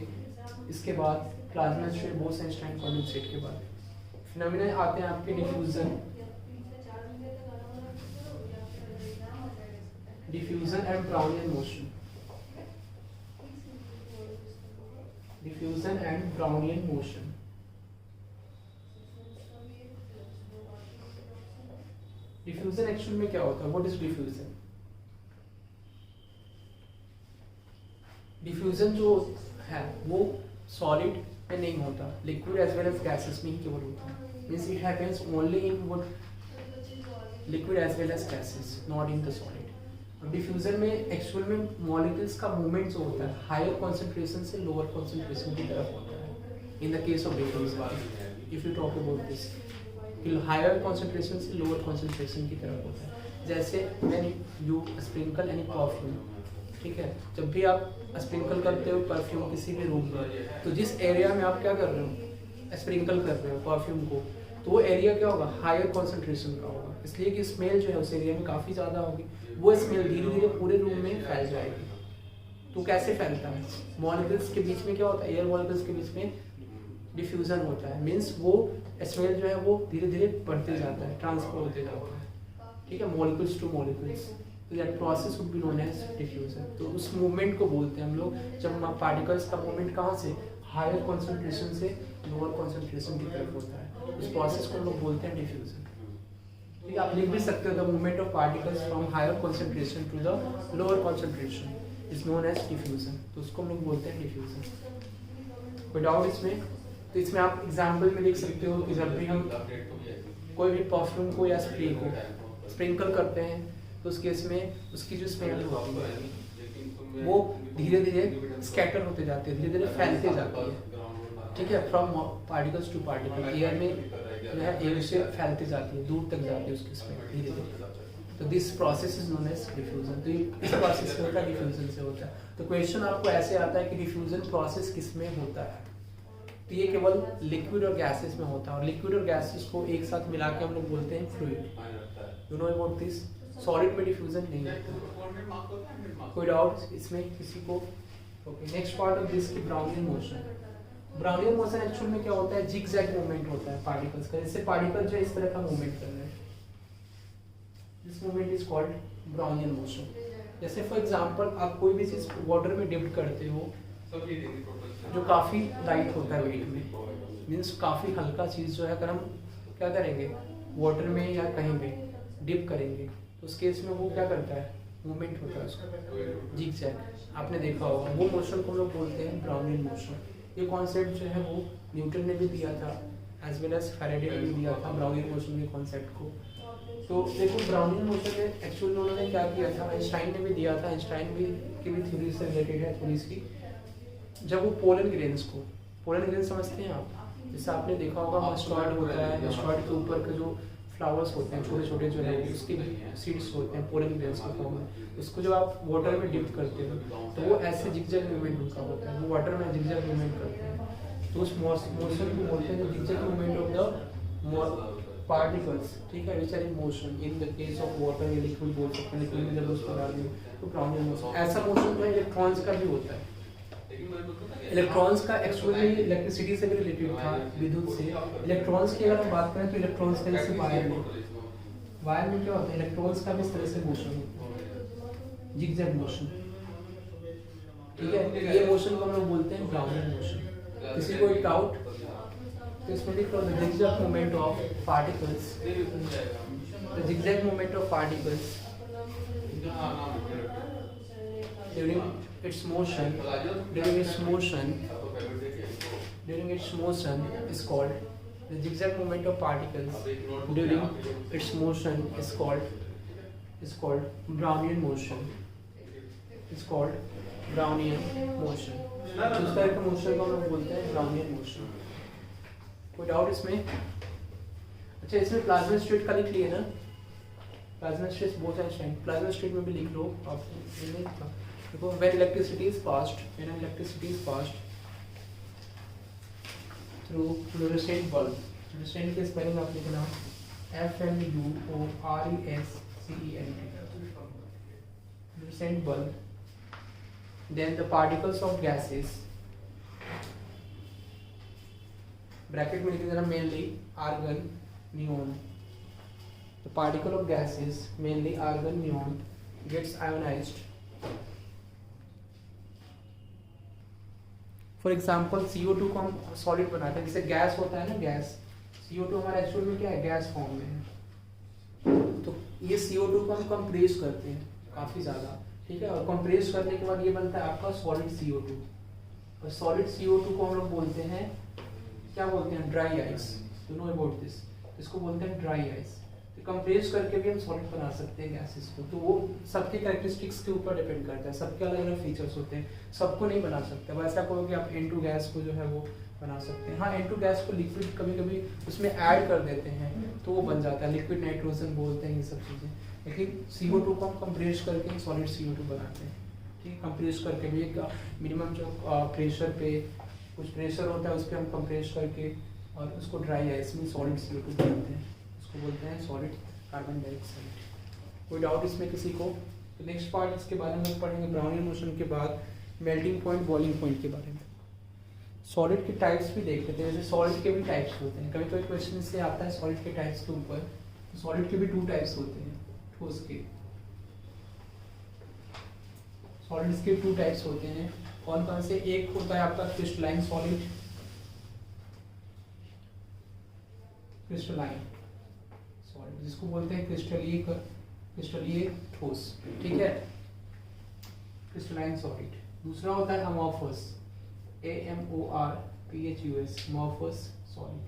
इसके बाद, प्लाज्मा स्टेट, बोस-आइंस्टाइन कंडेंसेट के बाद फिनोमिना आते हैं आपके diffusion and Brownian motion. Diffusion and Brownian motion. Diffusion actual में क्या होता है? What is diffusion? डिफ्यूजन जो है वो सॉलिड में नहीं होता, liquid as well as gases में ही केवल होता है। Means it happens only in what liquid as well as gases, not in the solid. Diffusion में एक्चुअल में मॉलिक्यूल्स का मूवमेंट जो होता है हायर कॉन्सेंट्रेशन से लोअर कॉन्सेंट्रेशन की तरफ होता है in the case of diffusion. If you talk about this, higher concentration से लोअर कॉन्सेंट्रेशन की तरफ होता है। जैसे when you sprinkle any perfume, ठीक है, जब भी आप स्प्रिंकल करते हो परफ्यूम किसी भी रूम में, तो जिस एरिया में आप क्या कर रहे हो, स्प्रिंकल कर रहे हो परफ्यूम को, तो वो एरिया क्या होगा? हायर कॉन्सेंट्रेशन का होगा, इसलिए कि स्मेल जो है उस एरिया में काफ़ी ज़्यादा होगी। वो स्मेल धीरे धीरे पूरे रूम में फैल जाएगी। तो कैसे फैलता है? मॉलिक्यूल्स के बीच में क्या होता है? एयर मॉलिक्यूल्स के बीच में डिफ्यूजन होता है। मीन्स वो स्मेल जो है वो धीरे धीरे बढ़ते जाता है, ट्रांसफर होते जाता है, ठीक है, मॉलिक्यूल्स टू मॉलिक्यूल्स। तो that process would be known as diffusion. तो उस मूवमेंट को बोलते हैं हम लोग, जब पार्टिकल्स का मूवमेंट कहाँ से हायर कॉन्सेंट्रेशन से लोअर कॉन्सेंट्रेशन की तरफ होता है, उस प्रोसेस को हम लोग बोलते हैं डिफ्यूजन। ठीक है, आप लिख भी सकते हो the movement of particles from higher concentration to the lower concentration is known as diffusion. तो उसको हम लोग बोलते हैं डिफ्यूजन। कोई डाउट इसमें? तो इसमें आप एग्जाम्पल में लिख सकते हो कि जब भी हम कोई भी परफ्यूम को या स्प्रे को स्प्रिंकल करते हैं तो उस केस में उसकी जो स्मेल होती है वो धीरे धीरे स्कैटर होते जाते हैं, धीरे धीरे फैलते जाते हैं, ठीक है, from particles to particle. Air में जो है एयर से फैलती जाती है, दूर तक जाती है उसकी स्मेल धीरे धीरे। तो this process is known as diffusion. तो इस प्रोसेस से होता है, डिफ्यूजन से होता है। तो क्वेश्चन आपको ऐसे आता है कि डिफ्यूजन प्रोसेस किस में होता है? तो ये केवल लिक्विड और गैसेस में होता है, और लिक्विड और गैसेस को एक साथ मिला के हम लोग बोलते हैं fluid. You know about this? Solid में डिफ्यूजन नहीं होता। कोई डाउट इसमें किसी को? Okay, next part of this की Brownian motion. Brownian motion actual में क्या होता है? जिगजैग मूवमेंट होता है पार्टिकल्स का। जैसे पार्टिकल जो इस तरह का मूवमेंट कर रहे हैं, this movement is called Brownian motion. जैसे फॉर एग्जांपल आप कोई भी चीज वाटर में डिप करते हो जो काफ़ी लाइट होता है वेट में, मीन्स काफ़ी हल्का चीज़ जो है, अगर हम क्या करेंगे वाटर में या कहीं पे डिप करेंगे तो उस केस में वो क्या करता है? मूवमेंट होता है उसका, जिगजैग। आपने देखा होगा, वो मोशन को हम लोग बोलते हैं ब्राउनियन मोशन। ये कॉन्सेप्ट जो है वो न्यूटन ने भी दिया था, एज वेल एज फैराडे ने भी दिया था ब्राउनियन मोशन के कॉन्सेप्ट को। तो देखो ब्राउनियन मोशन में एक्चुअली उन्होंने क्या किया था, आइंस्टाइन ने भी दिया था, आइंस्टाइन भी की भी थ्योरी से रिलेटेड है थोड़ी सी। जब वो पोलन ग्रेन्स को, पोलन ग्रेन समझते हैं आप? जैसे आपने देखा होगा मस्टर्ड होता है, मस्टर्ड के ऊपर के जो फ्लावर्स होते हैं छोटे छोटे जो है उसके सीड्स होते हैं पोलन ग्रेन्स के फॉर्म में। उसको जब आप वाटर में डिप करते हो तो वो ऐसे जिगजैग मूवमेंट उनका होता है, वो वाटर में जिगजैग मूवमेंट करते हैं। तो उस मोशन को बोलते हैं zigzag movement of the particles, ठीक है, which are in motion. In the case of water या लिक्विड बोल सकते हैं, लिक्विड में जब उसको डाल दें तो ब्राउनियन मोशन। ऐसा मोशन जो है इलेक्ट्रॉन्स का भी होता है। इलेक्ट्रॉन्स का एक्चुअली इलेक्ट्रिसिटी से भी रिलेटेड था, विद्युत से। इलेक्ट्रॉन्स की अगर हम बात करें तो इलेक्ट्रॉन्स का जैसे वायर में क्या होता है, इलेक्ट्रॉन्स का भी इस तरह से मोशन होता है, जिगजैग मोशन, ठीक है। ये मोशन को हम लोग बोलते हैं ब्राउनियन मोशन। किसी को डाउट? तो इसमें लिख लो the zigzag movement of particles, the zigzag movement of particles during its motion is called the zigzag movement of particles during its motion is called Brownian motion. It's called Brownian motion. उस तरह के motion को हम लोग बोलते हैं Brownian motion. कोई doubt इसमें? अच्छा, इसमें प्लाज्मा स्टेट का लिख लिए ना, plasma state both and shine, plasma state में भी लिख लो आप। देखो when electricity is passed through fluorescent bulb, fluorescent के स्पेलिंग आप लिखना FLUORESCENT, fluorescent bulb, then the particles of gases, bracket में लिख देना mainly argon, neon, the particle of gases mainly argon, neon gets ionized for example CO2 को हम solid बनाते हैं, जैसे गैस होता है ना, गैस CO2 हमारा एक्चुअल में क्या है, गैस फॉर्म में है। तो ये CO2 को हम कंप्रेस करते हैं काफ़ी ज़्यादा, ठीक है, और कंप्रेस करने के बाद ये बनता है आपका सॉलिड CO2, और सॉलिड CO2 को हम लोग बोलते हैं, क्या बोलते हैं, dry ice. You know about this, इसको बोलते हैं ड्राई आइस। तो कंप्रेस करके भी हम सॉलिड बना सकते हैं गैसेस को। तो वो सबके कैरेक्टरिस्टिक्स के ऊपर डिपेंड करता है, सबके अलग अलग फीचर्स होते हैं, सबको नहीं बना सकते। वैसे आप कहोगे आप N2 गैस को जो है वो बना सकते हैं, हाँ N2 गैस को लिक्विड कभी कभी उसमें ऐड कर देते हैं तो वो बन जाता है, लिक्विड नाइट्रोजन बोलते हैं ये सब चीज़ें। लेकिन CO2 को हम कंप्रेस करके सॉलिड CO2 बनाते हैं, ठीक है, कंप्रेस करके भी एक मिनिमम जो प्रेशर पे, कुछ प्रेशर होता है उस पर हम कंप्रेस करके और उसको ड्राई आइस में सॉलिड CO2 बनाते हैं, उसको बोलते हैं सॉलिड कार्बन डाइऑक्साइड। कोई डाउट इसमें किसी को? तो नेक्स्ट पार्ट इसके बारे में पढ़ेंगे ब्राउनिंग मोशन के बाद मेल्टिंग पॉइंट, बॉइलिंग पॉइंट के बारे में। सॉलिड के टाइप्स भी देख लेते हैं, जैसे सॉलिड के भी टाइप्स होते हैं, कभी कभी क्वेश्चन से आता है सॉलिड के टाइप्स के ऊपर। तो सॉलिड के भी 2 टाइप्स होते हैं, ठोस के। सॉलिड्स के 2 टाइप्स होते हैं, कौन कौन से? एक होता है आपका क्रिस्टलाइन सॉलिड, क्रिस्टलाइन सॉलिड जिसको बोलते हैं क्रिस्टलीय ठोस, ठीक है, क्रिस्टलाइन सॉलिड। दूसरा होता है अमॉर्फस, AMORPHUS, अमॉर्फस सॉलिड।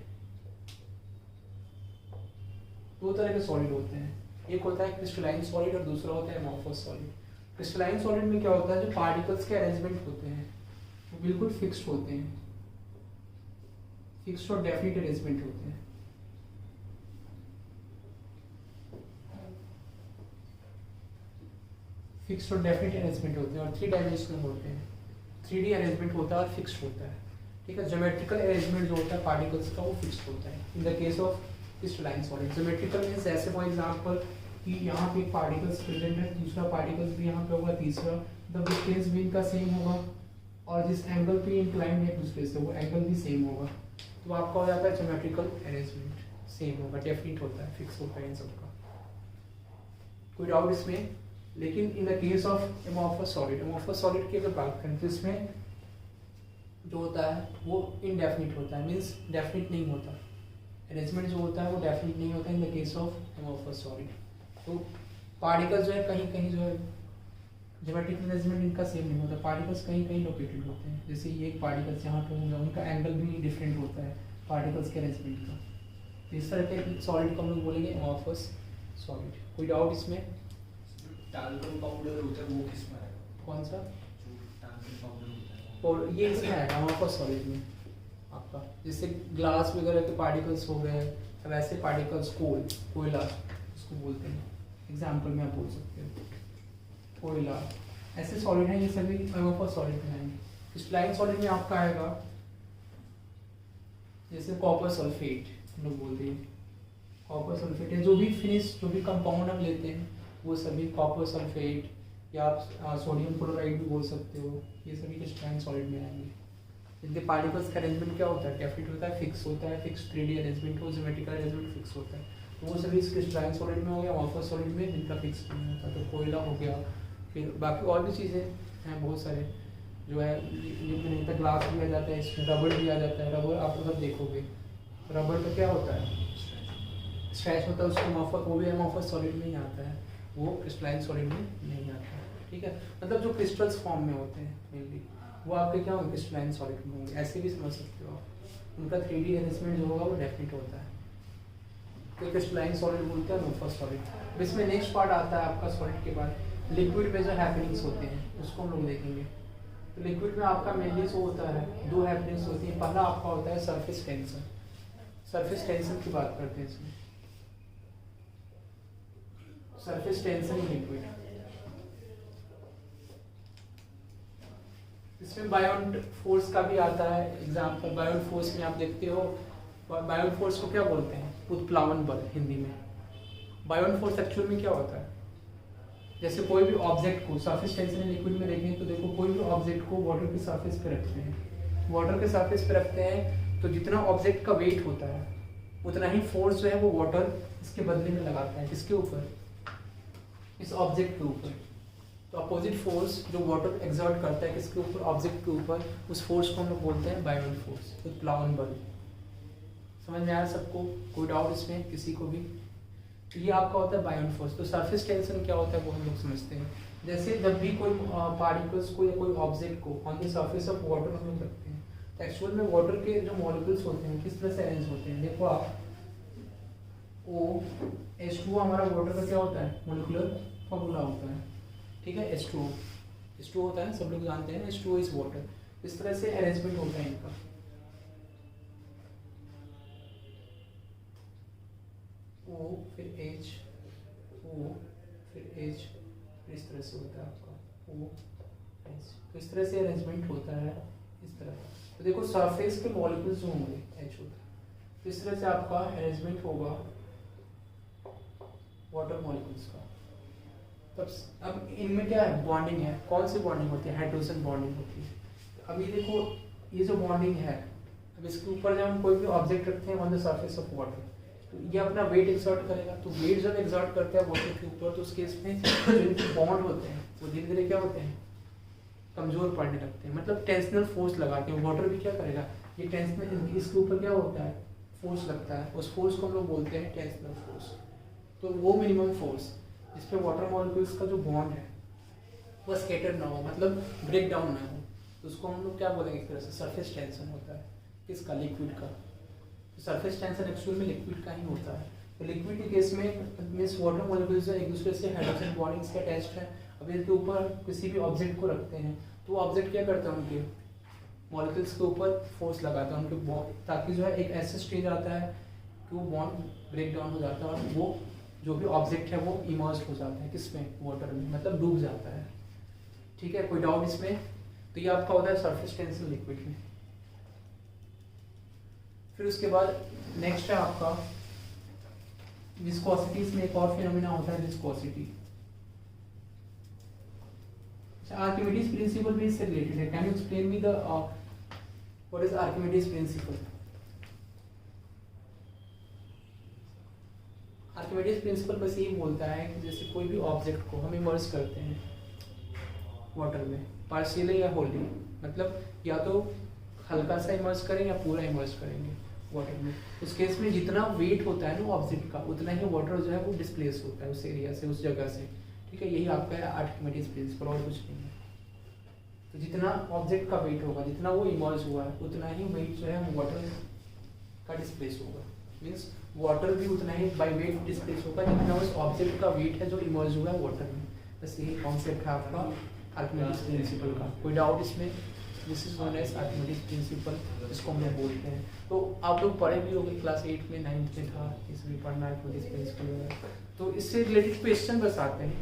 2 तरह के सॉलिड होते हैं, एक होता है क्रिस्टलाइन सॉलिड और दूसरा होता है अमॉर्फस सॉलिड। क्रिस्टलाइन सॉलिड में क्या होता है, जो पार्टिकल्स के अरेंजमेंट होते हैं वो बिल्कुल फिक्स्ड होते हैं, फिक्स्ड और डेफिनिट अरेंजमेंट होते हैं। फिक्स्ड और डेफिनिट अरेंजमेंट होते हैं और 3 डायमेंशनल होते हैं, 3D अरेंजमेंट होता है और फिक्स्ड होता है, ठीक है। ज्योमेट्रिकल अरेंजमेंट जो होता है पार्टिकल्स का वो फिक्स्ड होता है in the case of crystalline solid. Geometrical means ऐसे फॉर एग्जांपल कि यहाँ पे पार्टिकल्स प्रेजेंट है, दूसरा पार्टिकल्स भी यहाँ पे होगा, तीसरा द डिस्टेंस भी इनका सेम होगा और जिस एंगल पे इंक्लाइन है एक दूसरे से वो एंगल भी सेम होगा, तो आपका हो जाता है ज्योमेट्रिकल अरेंजमेंट, सेम होगा, डेफिनिट होता है, फिक्स होता है इन सबका। कोई डाउट इसमें? लेकिन इन the case of amorphous solid की अगर बात करें तो इसमें जो होता है वो इनडेफिनिट होता है, मीन्स डेफिनिट नहीं होता, अरेंजमेंट जो होता है वो डेफिनिट नहीं होता इन the case of amorphous solid. तो पार्टिकल्स जो है कहीं कहीं जो है ज्योमेट्रिकल अरेंजमेंट इनका सेम नहीं होता, पार्टिकल्स कहीं कहीं लोकेटेड होते हैं, जैसे ये एक पार्टिकल्स यहाँ पे होंगे उनका एंगल भी डिफरेंट होता है पार्टिकल्स के अरेंजमेंट का। तो इस तरह के सॉलिड को हम लोग बोलेंगे अमॉर्फस सॉलिड। कोई डाउट इसमें? टाल्कम पाउडर होता है वो किस में आएगा? कौन सा? टाल्कम पाउडर होता है और ये इसमें आएगा अमॉर्फस सॉलिड में आपका, जैसे ग्लास वगैरह के पार्टिकल्स हो गए, वैसे पार्टिकल्स कोयला उसको बोलते हैं, एग्जाम्पल में आप बोल सकते हो कोयला, ऐसे सॉलिड हैं, ये सभी अमॉर्फस सॉलिड में आएंगे। क्रिस्टलाइन सॉलिड में आपका आएगा जैसे कॉपर सल्फेट, हम लोग बोलते हैं कॉपर सल्फेट है, जो भी फिनिश जो भी कंपाउंड हम लेते हैं वो सभी कॉपर सल्फेट या आप सोडियम क्लोराइड भी बोल सकते हो, ये सभी क्रिस्टलाइन सॉलिड में आएंगे। इनके पार्टिकल्स का अरेंजमेंट क्या होता है, डेफिनिट होता है, फिक्स होता है, फिक्स 3D अरेंजमेंट हो, ज्योमेट्रिकल अरेंजमेंट फिक्स होता है, तो वो सभी क्रिस्टलाइन सॉलिड में हो गया। अमॉर्फस सॉलिड में जिनका फिक्स नहीं होता, तो कोयला हो गया, फिर बाकी और भी चीज़ें हैं बहुत सारे जो है, नहीं होता, ग्लास भी आ जाता है इसमें, रबड़ भी आ जाता है। रबड़ आप उधर देखोगे, रबड़ का क्या होता है, स्ट्रेच होता है, उसको वो भी अमॉर्फस सॉलिड में ही आता है, वो क्रिस्टलाइन सॉलिड में नहीं आता है, ठीक है। मतलब जो क्रिस्टल्स फॉर्म में होते हैं मेनली वो आपके क्या होंगे, क्रिस्टलाइन सॉलिड में होंगे, ऐसे भी समझ सकते हो आप। उनका 3D अरेंजमेंट जो होगा वो डेफिनिट होता है, तो क्रिस्टलाइन सॉलिड बोलते हैं अमॉर्फस सॉलिड। इसमें नेक्स्ट पार्ट आता है आपका सॉलिड के बाद, लिक्विड में जो हैपनिंग्स होते हैं उसको हम लोग देखेंगे। तो लिक्विड में आपका मेनली जो होता है 2 हैपनिंग्स होती हैं। पहला आपका होता है सरफेस टेंशन, सरफेस टेंशन की बात करते हैं इसमें, सरफेस टेंशन इन लिक्विड। इसमें बायोंट फोर्स का भी आता है एग्जाम्पल। बायोंट फोर्स में आप देखते हो, बायोंट फोर्स को क्या बोलते हैं, उत्प्लावन बल हिंदी में। बायोंट फोर्स एक्चुअल में क्या होता है, जैसे कोई भी ऑब्जेक्ट को सरफेस टेंशन इन लिक्विड में देखें तो देखो कोई भी ऑब्जेक्ट को वाटर के सरफेस पे रखते हैं, वाटर के सरफेस पे रखते हैं तो जितना ऑब्जेक्ट का वेट होता है उतना ही फोर्स जो है वो वाटर इसके बदले में लगाता है, किसके ऊपर, इस ऑब्जेक्ट के ऊपर। तो तो अपोजिट फोर्स जो वाटर एक्सर्ट करता है किसके ऊपर, ऑब्जेक्ट के ऊपर, उस फोर्स को हम लोग बोलते हैं बायोट फोर्स, उत्प्लावन बल। समझ में आया सबको? कोई डाउट इसमें किसी को भी? तो ये आपका होता है बायोट फोर्स। तो सरफेस टेंशन क्या होता है वो हम लोग समझते हैं। जैसे जब भी कोई पार्टिकल्स को या कोई ऑब्जेक्ट को on the surface of water हम लोग रखते हैं, तो एक्चुअल में वाटर के जो मॉलिक्यूल्स होते हैं किस तरह से अरेंज होते हैं। देखो आप, OH2 हमारा वाटर का क्या होता है, मोलिकुलर फॉर्मूला होता है, ठीक है। H2O होता है, सब लोग जानते हैं, H2O इज वाटर। इस तरह से अरेंजमेंट होता है इनका। O फिर H, O फिर H, फिर इस तरह से होता है आपका O H। तो इस तरह से अरेंजमेंट होता है इस तरह का। तो देखो सरफेस के मॉलिक्यूल्स जो होंगे H होता है, तो इस तरह से आपका अरेंजमेंट होगा वाटर मॉलिक्यूल्स का। तब अब इनमें क्या है, बॉन्डिंग है। कौन सी बॉन्डिंग होती है, हाइड्रोजन बॉन्डिंग होती है। अभी देखो ये जो बॉन्डिंग है, अब इसके ऊपर जब हम कोई भी ऑब्जेक्ट रखते हैं on the surface of water, तो ये अपना वेट एक्सर्ट करेगा। तो वेट जब एक्सर्ट करता है वाटर के ऊपर, तो उस केस में जो इनके बॉन्ड होते हैं वो धीरे धीरे क्या होते हैं, कमजोर पड़ने लगते हैं। मतलब टेंशनल फोर्स लगाते हैं। वाटर भी क्या करेगा, ये टेंशनल, इसके ऊपर क्या होता है, फोर्स लगता है। उस फोर्स को हम लोग बोलते हैं टेंशनल फोर्स। तो वो मिनिमम फोर्स जिस पे वाटर मॉलिक्यूल्स का जो बॉन्ड है वो स्कैटर ना हो, मतलब ब्रेक डाउन ना हो, तो उसको हम लोग क्या बोलेंगे, एक तरह से सरफेस टेंशन होता है। किसका, लिक्विड का। तो सरफेस टेंशन एक्चुअल में लिक्विड का ही होता है। तो लिक्विड के केस में मीन्स वाटर मॉलिक्यूल्स एक दूसरे से हाइड्रोजन बॉन्डिंग से अटैच्ड है। अब इसके ऊपर किसी भी ऑब्जेक्ट को रखते हैं, तो वो ऑब्जेक्ट क्या करता है, उनके मॉलिक्यूल्स के ऊपर फोर्स लगाता है उनके बॉन्ड, ताकि जो है एक ऐसा स्टेज आता है कि वो बॉन्ड ब्रेक डाउन हो जाता है और वो जो भी ऑब्जेक्ट है वो इमर्ज हो जाता है किसमें, वाटर में, मतलब डूब जाता है। ठीक है, कोई डाउट इसमें? तो ये आपका होता है सरफेस टेंशन लिक्विड में। फिर उसके बाद नेक्स्ट है आपका विस्कोसिटी। इसमें एक और फिनोमेना होता है विस्कोसिटी। आर्किमिडीज प्रिंसिपल भी इससे रिलेटेड है। Can you explain me the what is Archimedes principal? Archimedes principal बस यही बोलता है कि जैसे कोई भी ऑब्जेक्ट को हम इमर्ज करते हैं वाटर में, पार्शियली या होली, मतलब या तो हल्का सा इमर्ज करें या पूरा इमर्ज करेंगे वाटर में। उस केस में जितना वेट होता है ना ऑब्जेक्ट का, उतना ही वाटर जो है वो डिस्प्लेस होता है उस एरिया से, उस जगह से। ठीक है, यही आपका है आर्किमिडीज प्रिंसिपल, और कुछ नहीं है। तो जितना ऑब्जेक्ट का वेट होगा, जितना वो इमर्ज हुआ है, उतना ही वेट जो है वो वाटर का डिस्प्लेस होगा। मीन्स वाटर भी उतना ही बाय वेट डिस्प्लेस होगा जितना उस ऑब्जेक्ट का वेट है जो इमर्ज हुआ है वाटर में। बस यही कॉन्सेप्ट है आपका आर्किमिडीज प्रिंसिपल का। कोई डाउट इसमें? This is known as Archimedes principle, इसको हम लोग बोलते हैं। तो आप लोग पढ़े भी होंगे क्लास 8 में, 9th में था, इसमें पढ़ना आर्किमिडीज प्रिंसिपल वगैरह। तो इससे रिलेटेड क्वेश्चन बस आते हैं,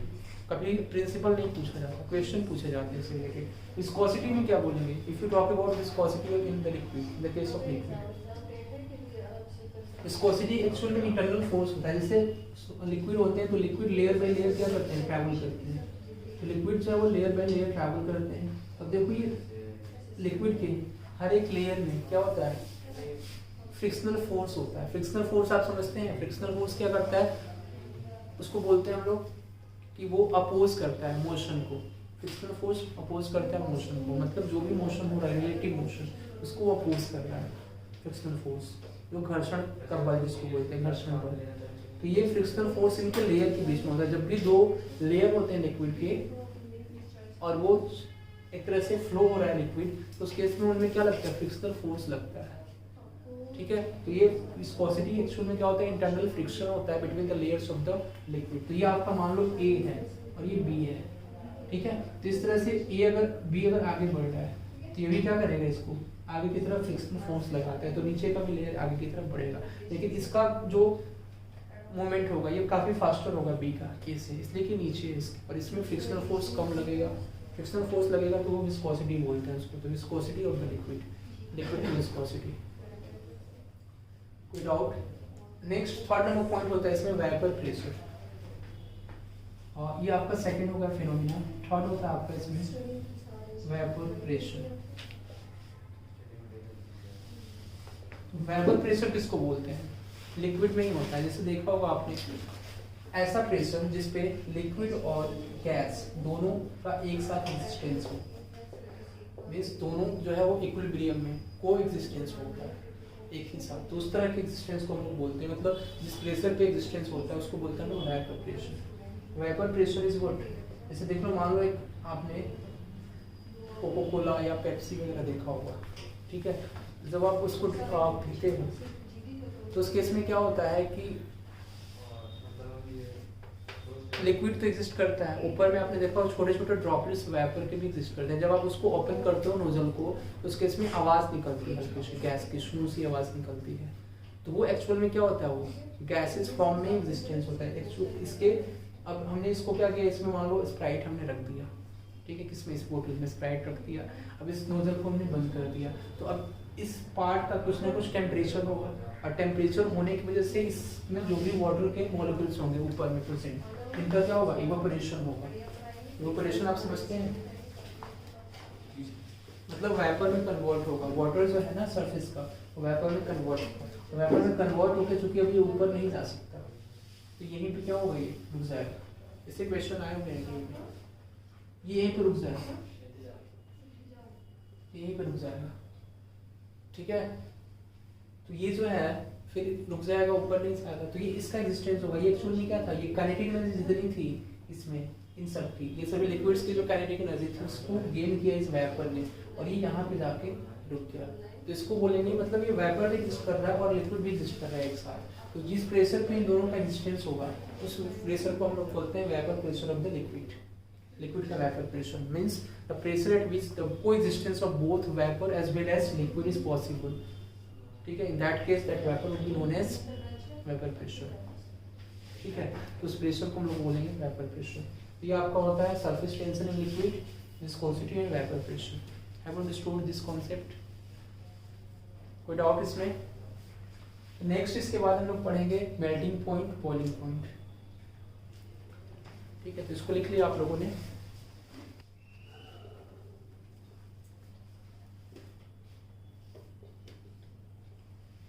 कभी प्रिंसिपल नहीं पूछा जाता, क्वेश्चन पूछे जाते हैं इससे रिलेटेड। विस्कोसिटी में क्या बोलेंगे? If you talk about viscosity in the liquid, in the case of liquid, viscosity actual में इंटरनल फोर्स होता है। जैसे लिक्विड होते हैं तो लिक्विड लेयर बाय लेयर क्या करते हैं, ट्रैवल करते हैं। तो लिक्विड जो है वो लेयर बाय लेयर ट्रैवल करते हैं। अब देखो ये लिक्विड के हर एक लेयर में क्या होता है, फ्रिक्शनल फोर्स होता है। फ्रिक्शनल फोर्स आप समझते हैं, फ्रिक्शनल फोर्स क्या करता है, उसको बोलते हैं हम लोग कि वो अपोज करता है मोशन को। फ्रिक्शनल फोर्स अपोज करता है मोशन को, मतलब जो भी मोशन हो रहा है, रिलेटिव मोशन, उसको वो अपोज कर रहा है फ्रिक्शनल फोर्स, जो घर्षण का बल जिसको बोलते हैं, घर्षण बल। तो ये फ्रिक्शनल फोर्स इनके लेयर के बीच में होता है। जब भी दो लेयर होते हैं लिक्विड के और वो एक तरह से फ्लो हो रहा है लिक्विड, तो उस केस में उनमें क्या लगता है, फ्रिक्शनल फोर्स लगता है। ठीक है, तो ये विस्कोसिटी एक्चुअल में क्या होता है, इंटरनल फ्रिक्शन होता है between the layers of the liquid. तो ये आपका मान लो A है और ये B है। ठीक है, तो इस तरह से B अगर आगे बढ़ रहा है तो ये भी क्या करेगा, इसको आगे की तरफ फ्रिक्शनल फोर्स लगाता है, तो नीचे का भी लेयर आगे की तरफ बढ़ेगा। लेकिन इसका जो मोमेंट होगा ये काफी फास्टर होगा B का केस से, इसलिए कि नीचे है इसके, और इसमें फ्रिक्शनल फोर्स कम लगेगा। फ्रिक्शनल फोर्स लगेगा तो वो विस्कोसिटी बोलते हैं उसको। तो viscosity of the liquid, liquid की विस्कोसिटी। कोई doubt? Next third number point होता है इसमें वेपर प्रेशर, और ये आपका सेकंड होगा फिनोमिना। थर्ड होता है आपका इसमें वेपर प्रेशर। वेपर प्रेशर किसको बोलते हैं, लिक्विड में ही होता है। जैसे देखा होगा आपने ऐसा प्रेशर जिस पे लिक्विड और गैस दोनों का एक साथ एग्जिस्टेंस हो, मीन्स दोनों जो है वो इक्विलिब्रियम में को एग्जिस्टेंस होता है एक ही साथ, तो उस तरह के एग्जिस्टेंस को हम लोग बोलते हैं, मतलब जिस प्रेशर पे एग्जिस्टेंस होता है उसको बोलते हैं हम vapour pressure. Vapour pressure is what, जैसे देख लो, मान लो एक आपने कोको कोला या पेप्सी वगैरह देखा होगा, ठीक है, जब आप उसको पीते हो तो उस केस में क्या होता है कि लिक्विड तो एग्जिस्ट करता है, ऊपर में आपने देखा छोटे छोटे ड्रॉपलेट्स वेपर के भी एग्जिस्ट करते हैं। जब आप उसको ओपन करते हो नोजल को तो उस केस में आवाज़ निकलती है, हल्की सी गैस की स्मूथ सी आवाज़ निकलती है, तो वो एक्चुअल में क्या होता है, वो गैसेस फॉर्म में एग्जिस्टेंस होता है इसके। अब हमने इसको क्या किया, इसमें मान लो स्प्राइट हमने रख दिया, ठीक है, किसमें, इस बोतल में स्प्राइट रख दिया, अब इस नोजल को हमने बंद कर दिया, तो अब इस पार्ट का कुछ ना कुछ टेम्परेचर होगा, और टेम्परेचर होने की वजह से इसमें जो भी वाटर के मॉलिक्यूल्स होंगे ऊपर में प्रेजेंट, इनका क्या होगा, इवापोरेशन होगा। इवापोरेशन आप समझते हैं, मतलब वेपर में कन्वर्ट होगा, वाटर जो है ना सरफेस का, वेपर में कन्वर्ट होगा, वेपर में कन्वर्ट होकर चूंकि अब ये ऊपर नहीं जा सकता, तो यहीं पे क्या होगा, ये रुक जाएगा। इससे क्वेश्चन आए हुए हैं, ये यहीं पे रुक जाएगा, यहीं पे रुक जाएगा, ठीक है, तो ये जो है फिर रुक जाएगा, ऊपर नहीं जाएगा, तो ये इसका एग्जिस्टेंस होगा। ये एक्चुअली में क्या था, ये काइनेटिक एनर्जी जितनी थी इसमें, इन सब की, ये सभी लिक्विड्स की जो काइनेटिक एनर्जी थी उसको गेन किया इस वेपर ने, और ये यहाँ पे जाके रुक गया, तो इसको बोलेंगे, मतलब ये वेपर एग्जिस्ट कर रहा है और लिक्विड भी एग्जिस्ट कर रहा है एक साथ, तो जिस प्रेशर पे इन दोनों का एग्जिस्टेंस होगा उस प्रेशर को हम लोग बोलते हैं vapour pressure of the liquid. Liquid का vapour pressure means the pressure at which the coexistence of both vapour as well as liquid is possible, ठीक है, in that case that vapour will be known as vapour pressure, ठीक है, तो उस pressure को हम लोग बोलेंगे वेपर प्रेशर। ये आपका होता है surface tension in liquid, viscosity and vapour pressure. Have you understood this concept? कोई डाउट इसमें? नेक्स्ट इसके बाद हम लोग पढ़ेंगे मेल्टिंग पॉइंट, बॉइलिंग पॉइंट, ठीक है, तो इसको लिख लिया आप लोगों ने।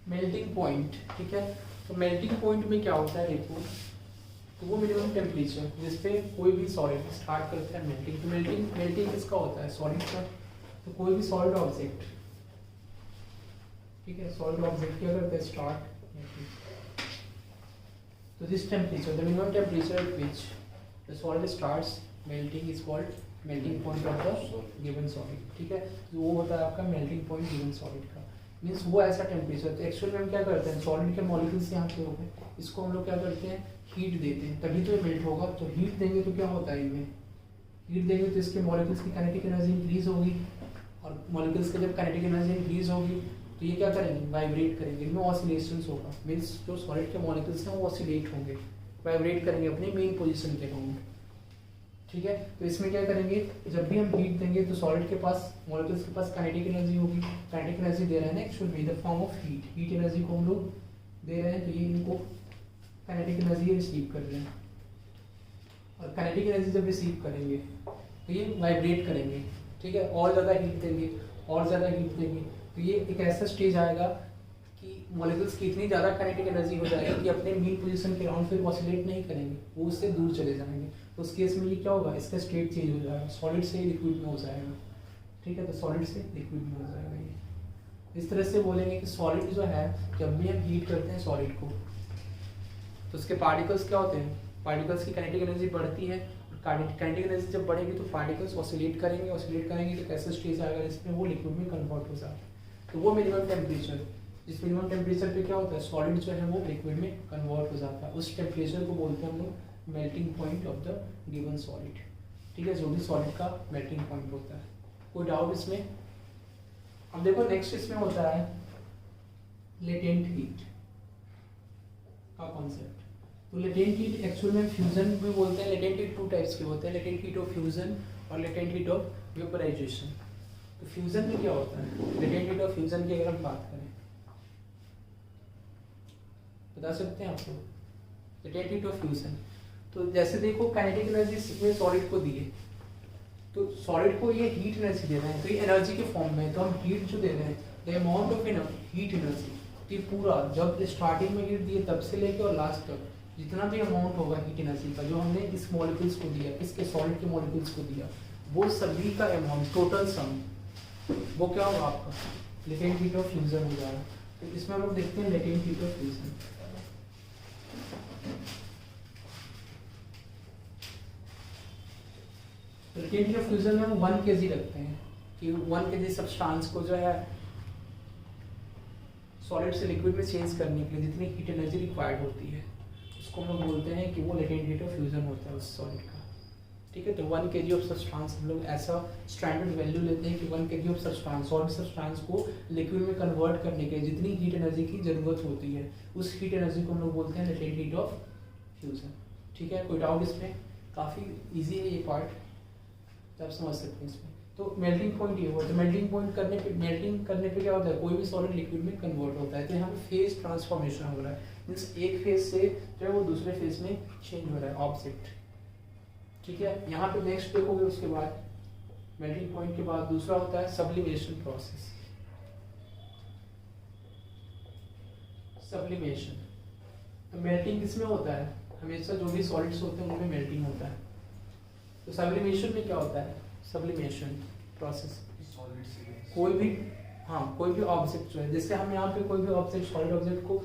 मेल्टिंग पॉइंट, ठीक है, तो मेल्टिंग पॉइंट में क्या होता है देखो, तो वो मिनिमम टेम्परेचर जिसपे कोई भी सॉलिड स्टार्ट करता है मेल्टिंग, तो मेल्टिंग किसका होता है, सॉलिड का, तो कोई भी सॉलिड ऑब्जेक्ट, ठीक है, सॉलिड ऑब्जेक्ट क्या करता है, स्टार्ट, तो this temperature, the minimum temperature at which the solid starts melting is called melting point of the given solid, ठीक है, तो वो होता है आपका मेल्टिंग पॉइंट गिवन सॉलिड का, मीन्स वो ऐसा टेम्परेचर। तो एक्चुअल में हम क्या करते हैं, सॉलिड के मॉलिक्यूल्स यहाँ पे हो गए, इसको हम लोग क्या करते हैं, हीट देते हैं, तभी तो ये मेल्ट होगा, तो हीट देंगे तो क्या होता है, इनमें हीट देंगे तो इसके मॉलिक्यूल्स की काइनेटिक एनर्जी इंक्रीज होगी, और मॉलिक्यूल्स की जब काइनेटिक एनर्जी इंक्रीज होगी तो ये क्या करेंगे, वाइब्रेट करेंगे, इनमें ऑसिलेशंस होगा, मीन्स जो सॉलिड के मॉलिक्यूल्स हैं वो ऑसिलेट होंगे, वाइब्रेट करेंगे अपनी मेन पोजीशन के अराउंड, ठीक है, तो इसमें क्या करेंगे, जब भी हम हीट देंगे तो सॉलिड के पास, मॉलिक्यूल्स के पास काइनेटिक एनर्जी होगी, काइनेटिक एनर्जी दे रहे हैं ना actually in the form of heat energy को हम लोग दे रहे हैं, तो ये इनको काइनेटिक एनर्जी रिसीव कर रहे हैं, और काइनेटिक एनर्जी जब रिसीव करेंगे तो ये वाइब्रेट करेंगे, ठीक है, और ज़्यादा हीट देंगे, और ज़्यादा हीट देंगे, तो ये एक ऐसा स्टेज आएगा कि मॉलिक्यूल्स की इतनी ज़्यादा काइनेटिक एनर्जी हो जाएगी कि अपने मेन पोजीशन के अराउंड फिर ऑसिलेट नहीं करेंगे, वो उससे दूर चले जाएंगे, तो उस केस में ये क्या होगा, इसका स्टेट चेंज हो जाएगा, सॉलिड से लिक्विड में हो जाएगा, ठीक है, तो सॉलिड से लिक्विड में हो जाएगा ये। इस तरह से बोलेंगे कि सॉलिड जो है, जब भी हम हीट करते हैं सॉलिड को तो उसके पार्टिकल्स क्या होते हैं, पार्टिकल्स की काइनेटिक एनर्जी बढ़ती है, और काइनेटिक एनर्जी जब बढ़ेगी तो पार्टिकल्स ऑसिलेट करेंगे तो कैसा स्टेज आएगा जिसमें वो लिक्विड में कन्वर्ट हो जाएगा, तो वो मिनिमम टेम्परेचर, जिस मिनिमम टेम्परेचर पे क्या होता है, सॉलिड जो है वो लिक्विड में कन्वर्ट हो जाता है, उस टेम्परेचर को बोलते हैं हम लोग melting point of the given solid, ठीक है, जो भी सॉलिड का मेल्टिंग पॉइंट होता है। कोई डाउट इसमें? अब देखो नेक्स्ट इसमें होता है लेटेंट हीट का कॉन्सेप्ट। तो लेटेंट हीट एक्चुअल में फ्यूजन भी बोलते हैं, लेटेंट हीट टू टाइप्स के होते हैं, लेटेंट हीट ऑफ फ्यूजन और लेटेंट हीट ऑफ वेपराइजेशन। तो फ्यूजन में क्या होता है, लेटेंट हीट ऑफ फ्यूजन की अगर हम बात करें, बता सकते हैं आप लोग, लेटेंट हीट ऑफ फ्यूजन, तो जैसे देखो काइनेटिक एनर्जी सॉलिड को दिए, तो सॉलिड को ये हीट एनर्जी दे रहे हैं, तो ये एनर्जी के फॉर्म में, तो हम हीट जो दे रहे हैं, the amount of heat energy, ये पूरा जब स्टार्टिंग में हीट दिए तब से लेके और लास्ट तक जितना भी अमाउंट होगा हीट एनर्जी का जो हमने इस मॉलिक्यूल्स को दिया, किसके सॉलिड के मॉलिक्यूल्स को दिया, वो सभी का अमाउंट टोटल सम वो क्या होगा आपका लेटेंट हीट ऑफ फ्यूजन हो जाएगा। तो इसमें हम लोग देखते हैं latent heat of fusion. Latent heat of fusion में हम 1 kg रखते हैं कि 1 kg सब्सटेंस को जो है सॉलिड से लिक्विड में चेंज करने के लिए जितनी हीट एनर्जी रिक्वायर्ड होती है उसको हम लोग बोलते हैं कि वो लेटेंट हीट ऑफ फ्यूजन होता है उस सॉलिड का। ठीक है, तो 1 kg ऑफ सब्सटेंस हम लोग ऐसा स्टैंडर्ड वैल्यू लेते हैं कि 1 kg of substance solid substance को लिक्विड में कन्वर्ट करने के लिए जितनी हीट एनर्जी की जरूरत होती है उस हीट एनर्जी को हम लोग बोलते हैं लेटेंट हीट ऑफ फ्यूजन। ठीक है, कोई डाउट इसमें? काफ़ी ईजी है ये पार्ट, आप समझ सकते हैं इसमें। तो मेल्टिंग पॉइंट ये हुआ, तो मेल्टिंग पॉइंट करने पे क्या होता है, कोई भी सॉलिड लिक्विड में कन्वर्ट होता है। तो यहाँ पे फेज ट्रांसफॉर्मेशन हो रहा है, मीन्स एक फेज से जो है वो दूसरे फेज में चेंज हो रहा है ऑब्जेक्ट। ठीक है, यहाँ पे नेक्स्ट देखोगे उसके बाद मेल्टिंग पॉइंट के बाद दूसरा होता है सब्लिमेशन प्रोसेस। सब्लिमेशन तो मेल्टिंग किसमें होता है, हमेशा जो भी सॉलिड्स होते हैं उनमें मेल्टिंग होता है। तो सब्लिमेशन में क्या होता है, सब्लिमेशन प्रोसेस कोई भी ऑब्जेक्ट जो है, जैसे हम यहाँ पे कोई भी ऑब्जेक्ट सॉलिड ऑब्जेक्ट को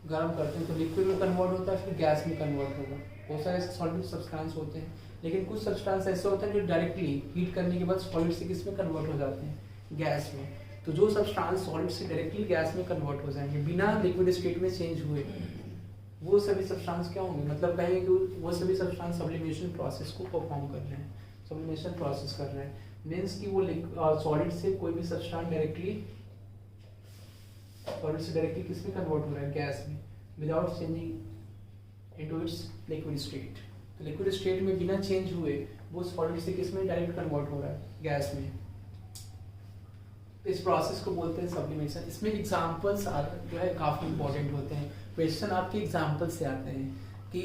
गर्म करते हैं तो लिक्विड में कन्वर्ट होता है, फिर गैस में कन्वर्ट होगा। बहुत सारे ऐसे सॉलिड सब्सटेंस होते हैं, लेकिन कुछ सब्सटेंस ऐसे होते हैं जो डायरेक्टली हीट करने के बाद सॉलिड से किस में कन्वर्ट हो जाते हैं, गैस में। तो जो सब्सटेंस सॉलिड से डायरेक्टली गैस में कन्वर्ट हो जाएंगे बिना लिक्विड स्टेट में चेंज हुए, वो सभी सब्सटेंस क्या होंगे, मतलब कहेंगे कि वो सभी सब्सटेंस सब्लिमेशन प्रोसेस को परफॉर्म कर रहे हैं, सब्लिमेशन प्रोसेस कर रहे हैं। मीन्स कि वो सॉलिड से कोई भी सब्सटेंस डायरेक्टली किस में कन्वर्ट हो रहा है, गैस में, without changing into its liquid state. तो लिक्विड स्टेट में बिना चेंज हुए वो सॉलिड से किस में डायरेक्ट कन्वर्ट हो रहा है, गैस में। तो इस प्रोसेस को बोलते हैं सब्लिमेशन। इसमें एग्जांपल्स जो है काफ़ी इंपॉर्टेंट होते हैं, क्वेश्चन आपके एग्जांपल से आते हैं कि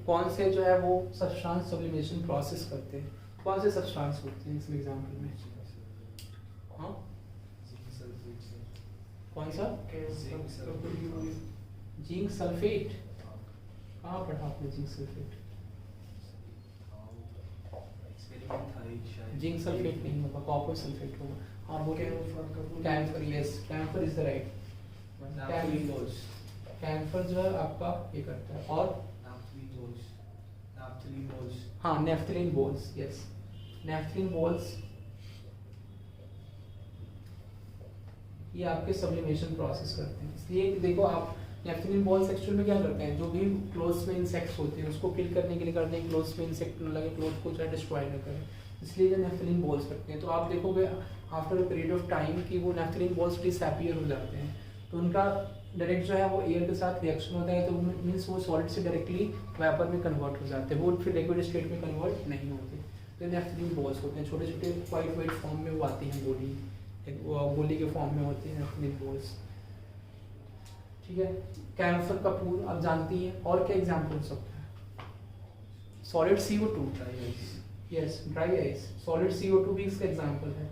कौन से जो है वो सब्सटेंस सब्लिमेशन प्रोसेस करते हैं, कौन से सब्सटेंस होते हैं इसमें एग्जांपल में। हाँ, कौन सा, जिंक सल्फेट, कहाँ पढ़ा आपने जिंक सल्फेट? जिंक सल्फेट नहीं होगा, कॉपर सल्फेट होगा। हाँ, वो camphor, yes, camphor is the right. Camphor जो है आपका ये करता है, और हाँ naphthalene balls, yes, naphthalene balls ये आपके सब्लिमेशन प्रोसेस करते हैं। इसलिए देखो आप नेफ्थलीन बॉल्स एक्चुअल में क्या करते हैं, जो भी क्लोथ्स में इंसेक्ट्स होते हैं उसको किल करने के लिए करते हैं, क्लोथ्स में इंसेक्ट न लगे, क्लोथ को चाहे डिस्ट्रॉय न करें, इसलिए जो नेफ्थलीन बॉल्स करते हैं। तो आप देखोगे after a period of time कि वो नेफ्थलीन बॉल्स डिसअपीयर हो जाते हैं, तो उनका डायरेक्ट जो है वो एयर के साथ रिएक्शन होता है, तो मीन्स वो सॉलिड से डायरेक्टली वेपर में कन्वर्ट हो जाते हैं, वो फिर लिक्विड स्टेट में कन्वर्ट नहीं होते। तो नेफ्थलीन बॉल्स होते हैं, छोटे छोटे वाइट फॉर्म में वो आती हैं, गोली के फॉर्म में होती हैं नेफ्थलीन बॉल्स। ठीक है, कैम्फर का पूल आप जानती हैं। और क्या एग्जाम्पल हो सकता है, solid CO2, yes, dry ice, solid CO2 भी इसका एग्जाम्पल है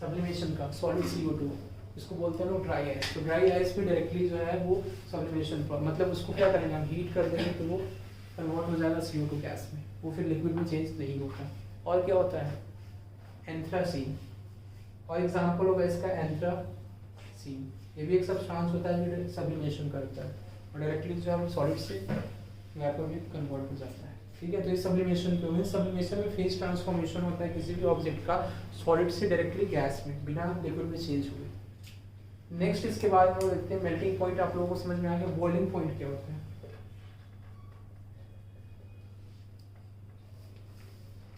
सब्लिमेशन का, सॉलिड CO2, इसको बोलते हैं लोग ड्राई आइस। तो ड्राई आइस भी डायरेक्टली जो है वो सब्लिमेशन, मतलब उसको क्या करेंगे हम, हीट कर देंगे तो वो कन्वर्ट हो जाएगा CO2 गैस में, वो फिर लिक्विड में चेंज नहीं होता। और क्या होता है, एंथ्रासीन, और एग्जाम्पल होगा इसका एंथ्रासीन, ये भी एक सब्सटेंस होता है जो सब्लिमेशन करता है और डायरेक्टली जो है वो सॉलिड से वेपर में कन्वर्ट हो जाता है। ठीक है, तो इस सब्लिमेशन के में सब्लिमेशन में फेज ट्रांसफॉर्मेशन होता है किसी भी ऑब्जेक्ट का सॉलिड से डायरेक्टली गैस में बिना लिक्विड में चेंज हुए। नेक्स्ट इसके बाद हम लोग देखते हैं मेल्टिंग पॉइंट, आप लोगों को समझ में आ गया। बॉइलिंग पॉइंट क्या होता है,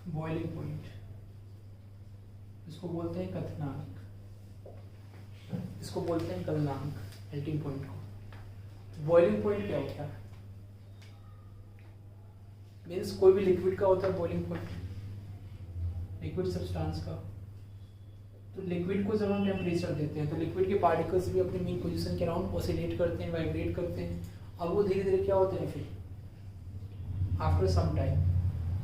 बॉइलिंग पॉइंट इसको बोलते हैं क्वथनांक, इसको बोलते हैं गलनांक, मेल्टिंग पॉइंट को। बॉइलिंग पॉइंट क्या होता है, मीन्स कोई भी लिक्विड का होता है बॉइलिंग पॉइंट, लिक्विड सब्सटेंस का। तो लिक्विड को जब हम टेम्परेचर देते हैं तो लिक्विड के पार्टिकल्स भी अपनी मीन पोजीशन के अराउंड ऑसिलेट करते हैं, वाइब्रेट करते हैं, और वो धीरे धीरे क्या होते हैं, फिर आफ्टर सम टाइम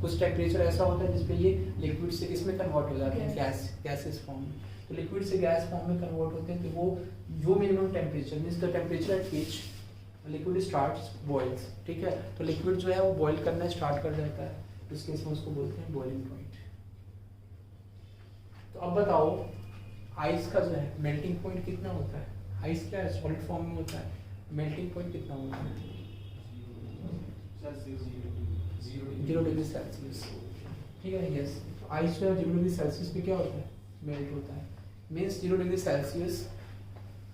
कुछ टेम्परेचर ऐसा होता है जिसपे ये लिक्विड से किसमें कन्वर्ट हो जाते हैं, गैसेस फॉर्म में। तो लिक्विड से गैस फॉर्म में कन्वर्ट होते हैं, तो वो जो minimum temperature means the temperature at which liquid starts boils, ठीक है। तो लिक्विड जो है वो बॉईल करना स्टार्ट कर जाता है, इस केस में उसको बोलते हैं बॉइलिंग पॉइंट। तो अब बताओ आइस का जो है मेल्टिंग पॉइंट कितना होता है? आइस क्या है, सॉलिड फॉर्म में होता है, मेल्टिंग पॉइंट कितना होता है? 0 डिग्री सेल्सियस, ठीक है। यस, तो आइस जो है 0 डिग्री सेल्सियस पे क्या होता है, मेल्ट होता है। मीन्स 0 डिग्री सेल्सियस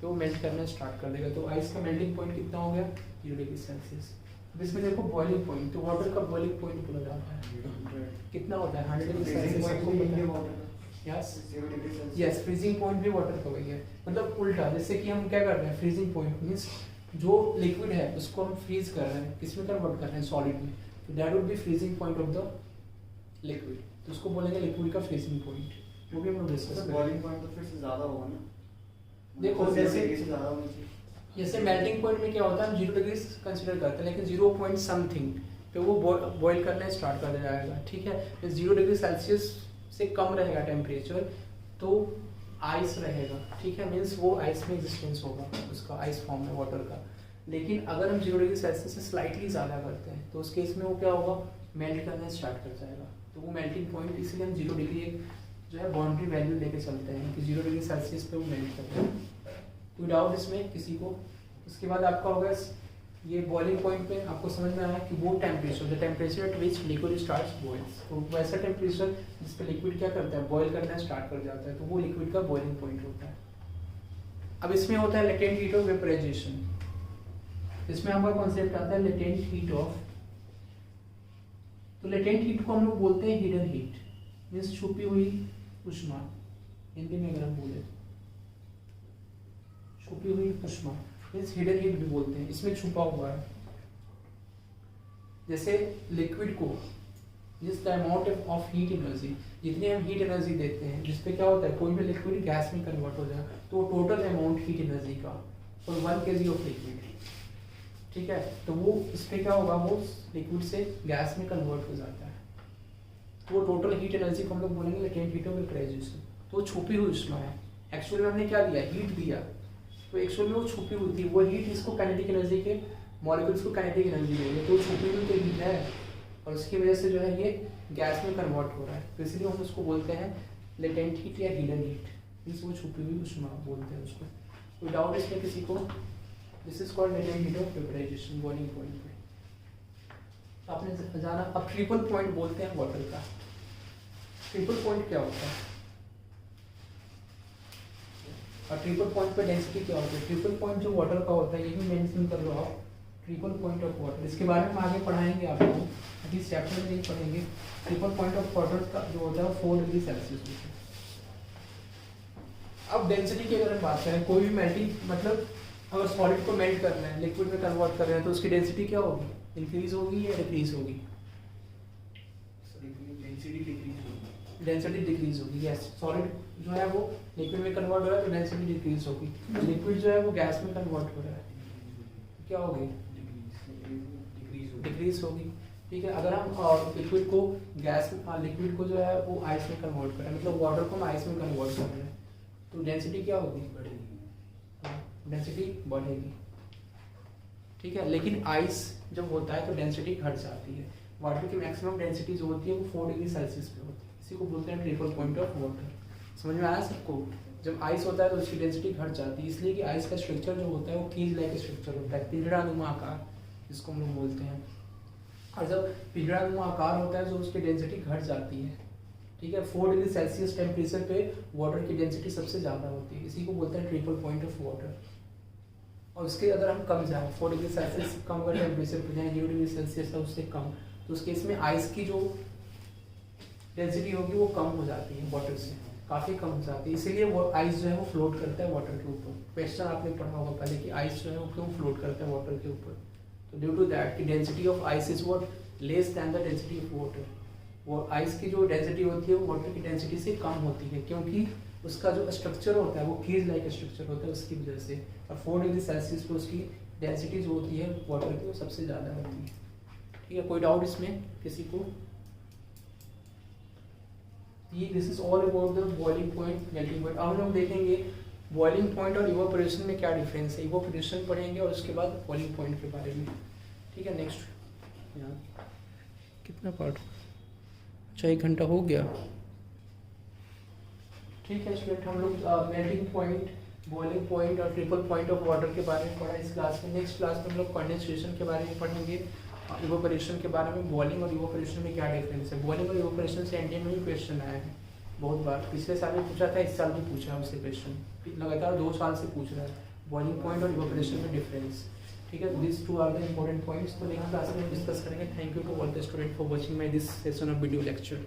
पे वो मेल्ट करना स्टार्ट कर देगा। तो आइस का मेल्टिंग पॉइंट कितना हो गया, 0 डिग्री सेल्सियस। अब इसमें देखो बॉइलिंग पॉइंट, तो वाटर का बॉइलिंग पॉइंट बोला जाता है, कितना होता है 100 degree Celsius. Yes, freezing point भी वाटर का वही है, मतलब उल्टा। जैसे कि हम क्या कर रहे हैं, फ्रीजिंग पॉइंट मीन्स जो लिक्विड है उसको हम फ्रीज कर रहे हैं, किसमें कन्वर्ट कर रहे हैं, सॉलिड में। तो that would be freezing point of the liquid, तो उसको बोलेंगे लिक्विड का फ्रीजिंग पॉइंट। वो भी हम लोग डिस्कस करेंगे। बॉइलिंग पॉइंट तो फिर से ज्यादा होगा ना, देखो जैसे जैसे मेल्टिंग पॉइंट में क्या होता है, हम 0 डिग्री कंसिडर करते हैं, लेकिन 0 पॉइंट समथिंग पे वो बॉईल करना स्टार्ट कर जाएगा, ठीक है। तो 0 डिग्री सेल्सियस से कम रहेगा टेम्परेचर तो आइस रहेगा, ठीक है। मीन्स वो आइस में एग्जिस्टेंस होगा उसका, आइस फॉर्म में वाटर का। लेकिन अगर हम 0 डिग्री सेल्सियस से स्लाइटली ज़्यादा करते हैं तो उस केस में वो क्या होगा, मेल्ट करना स्टार्ट कर जाएगा। तो वो मेल्टिंग पॉइंट, इसलिए हम 0 डिग्री एक जो है बाउंड्री वैल्यू लेके चलते हैं कि 0 डिग्री सेल्सियस पे वो मेल्ट करते हैं। कोई डाउट इसमें किसी को? उसके बाद आपका होगा ये बॉइलिंग पॉइंट पे आपको समझ में आया कि वो temperature, the temperature at which liquid starts boils, तो वैसा टेम्परेचर जिस पे लिक्विड क्या करता है, बॉईल करना स्टार्ट कर जाता है, तो वो लिक्विड का बॉइलिंग पॉइंट होता है। अब इसमें होता है लेटेंट हीट ऑफ वेपराइजेशन। इसमें हमारा कॉन्सेप्ट आता है लेटेंट हीट ऑफ, तो लेटेंट हीट को हम लोग बोलते हैं हिडन हीट, मीन्स छुपी हुई ऊष्मा। हिंदी में अगर हम बोले छुपी हुई ऊष्मा मीन्स हिडन हीट भी बोलते हैं, इसमें छुपा हुआ है। जैसे लिक्विड को जिस the amount of heat energy, जितनी हम हीट एनर्जी देते हैं, जिसपे क्या होता है कोई भी लिक्विड गैस में कन्वर्ट हो जाए, तो टोटल अमाउंट हीट एनर्जी का फॉर 1 kg ऑफ लिक्विड, ठीक है, तो वो इस पे क्या होगा, वो लिक्विड से गैस में कन्वर्ट हो जाता है। तो वो टोटल हीट एनर्जी को हम लोग बोलेंगे लेटेंट हीट ऑफ वेपराइजेशन। तो वो छुपी हुई ऊष्मा है। एक्चुअली हमने क्या दिया, हीट दिया, तो एक्चुअली वो छुपी हुई थी, वो हीट इसको काइनेटिक एनर्जी के मॉलिक्यूल्स को काइनेटिक एनर्जी दे रही है, तो छुपी हुई तो हीट है और उसकी वजह से जो है ये गैस में कन्वर्ट हो रहा है, तो इसलिए हम उसको बोलते हैं लेटेंट हीट या हिडन हीट, मीन्स वो छुपी हुई ऊष्मा बोलते हैं उसको। कोई डाउट इसमें किसी को? This is called latent heat of vaporization boiling point पे। आपने जाना, अब ट्रिपल पॉइंट बोलते हैं वाटर का। ट्रिपल पॉइंट क्या होता है और ट्रिपल पॉइंट पे डेंसिटी क्या होती है? ट्रिपल पॉइंट जो वाटर का होता है, ये भी मेंशन कर लो आप, ट्रिपल पॉइंट ऑफ वाटर। इसके बारे में आगे पढ़ाएंगे आपको, इस चैप्टर में नहीं पढ़ेंगे। ट्रिपल पॉइंट ऑफ वाटर का जो होता है 4 डिग्री सेल्सियस होता है। अब डेंसिटी की अगर हम बात करें, कोई भी मेल्टिंग, मतलब अगर सॉलिड को मेल्ट करना है, लिक्विड में कन्वर्ट कर रहे हैं, तो उसकी डेंसिटी क्या होगी, इंक्रीज होगी या डिक्रीज होगी? डेंसिटी डिक्रीज होगी, यस। सॉलिड जो है वो लिक्विड में कन्वर्ट हो रहा है तो डेंसिटी डिक्रीज होगी। लिक्विड जो है वो गैस में कन्वर्ट हो रहा है, क्या होगी, डिक्रीज होगी, ठीक है। अगर हम लिक्विड को गैस में, लिक्विड को जो है वो आइस में कन्वर्ट कर रहे हैं, मतलब वाटर को हम आइस में कन्वर्ट कर रहे हैं, तो डेंसिटी क्या होगी, बढ़ेगी, डेंसिटी बढ़ेगी, ठीक है। लेकिन आइस जब होता है तो डेंसिटी घट जाती है। वाटर की मैक्सिमम डेंसिटी जो होती है वो 4 डिग्री सेल्सियस पे होती है, इसी को बोलते हैं ट्रिपल पॉइंट ऑफ वाटर। समझ में आया सबको? जब आइस होता है तो उसकी डेंसिटी घट जाती है, इसलिए कि आइस का स्ट्रक्चर जो होता है वो कीज लाइक स्ट्रक्चर होता है, पिंजरानुमा आकार जिसको हम लोग बोलते हैं। और जब पिंजरानुमा आकार होता है तो उसकी डेंसिटी घट जाती है, ठीक है। 4 डिग्री सेल्सियस टेम्परेचर पे वाटर की डेंसिटी सबसे ज़्यादा होती है, इसी को बोलते हैं ट्रिपल पॉइंट ऑफ वाटर। और उसके अगर हम कम जाए, 4 डिग्री सेल्सियस कम अगर टेम्परेचर पर जाए, 0 डिग्री सेल्सियस है उससे कम, तो उस केस में आइस की जो डेंसिटी होगी वो कम हो जाती है, वाटर से काफ़ी कम हो जाती है, इसीलिए वो आइस जो है वो फ्लोट करता है वाटर के ऊपर। क्वेश्चन आपने पढ़ा होगा पहले कि आइस जो है वो क्यों फ्लोट करता है वाटर के ऊपर, तो ड्यू टू दैट कि density of ice is what less than the density of water. वो आइस की जो डेंसिटी होती है वो वाटर की डेंसिटी से कम होती है, क्योंकि उसका जो स्ट्रक्चर होता है वो कीज लाइक स्ट्रक्चर होता है, उसकी वजह से। और 4 डिग्री सेल्सियस पर उसकी डेंसिटी जो होती है वाटर की वो सबसे ज़्यादा होती है, ठीक है। कोई डाउट इसमें किसी को? ये this is all about the boiling point, melting point. अब हम लोग देखेंगे बॉइलिंग पॉइंट और इवोपरेशन में क्या डिफरेंस है, इवोपरेशन पढ़ेंगे और उसके बाद बॉइलिंग पॉइंट के बारे में। ठीक है, नेक्स्ट यहाँ कितना पार्ट, अच्छा 1 घंटा हो गया। ठीक है स्टूडेंट, हम लोग मेल्टिंग पॉइंट, बॉइलिंग पॉइंट और ट्रिपल पॉइंट ऑफ वाटर के बारे में पढ़ा इस क्लास में। नेक्स्ट क्लास में हम लोग कंडेंसेशन के बारे में पढ़ेंगे, इवोपरेशन के बारे में, बॉइलिंग और इवोपरेशन में क्या डिफरेंस है। बॉइलिंग और इवोपरेशन से एनडीए में भी क्वेश्चन आया है बहुत बार, पिछले साल भी पूछा था, इस साल भी पूछा हमसे क्वेश्चन, लगातार 2 साल से पूछ रहा है बॉइलिंग पॉइंट और इवोपरेशन में डिफरेंस। ठीक है, this 2 are the important points. तो नेक्स्ट क्लास में डिस्कस करेंगे। Thank you to all the student for watching my this session of video lecture.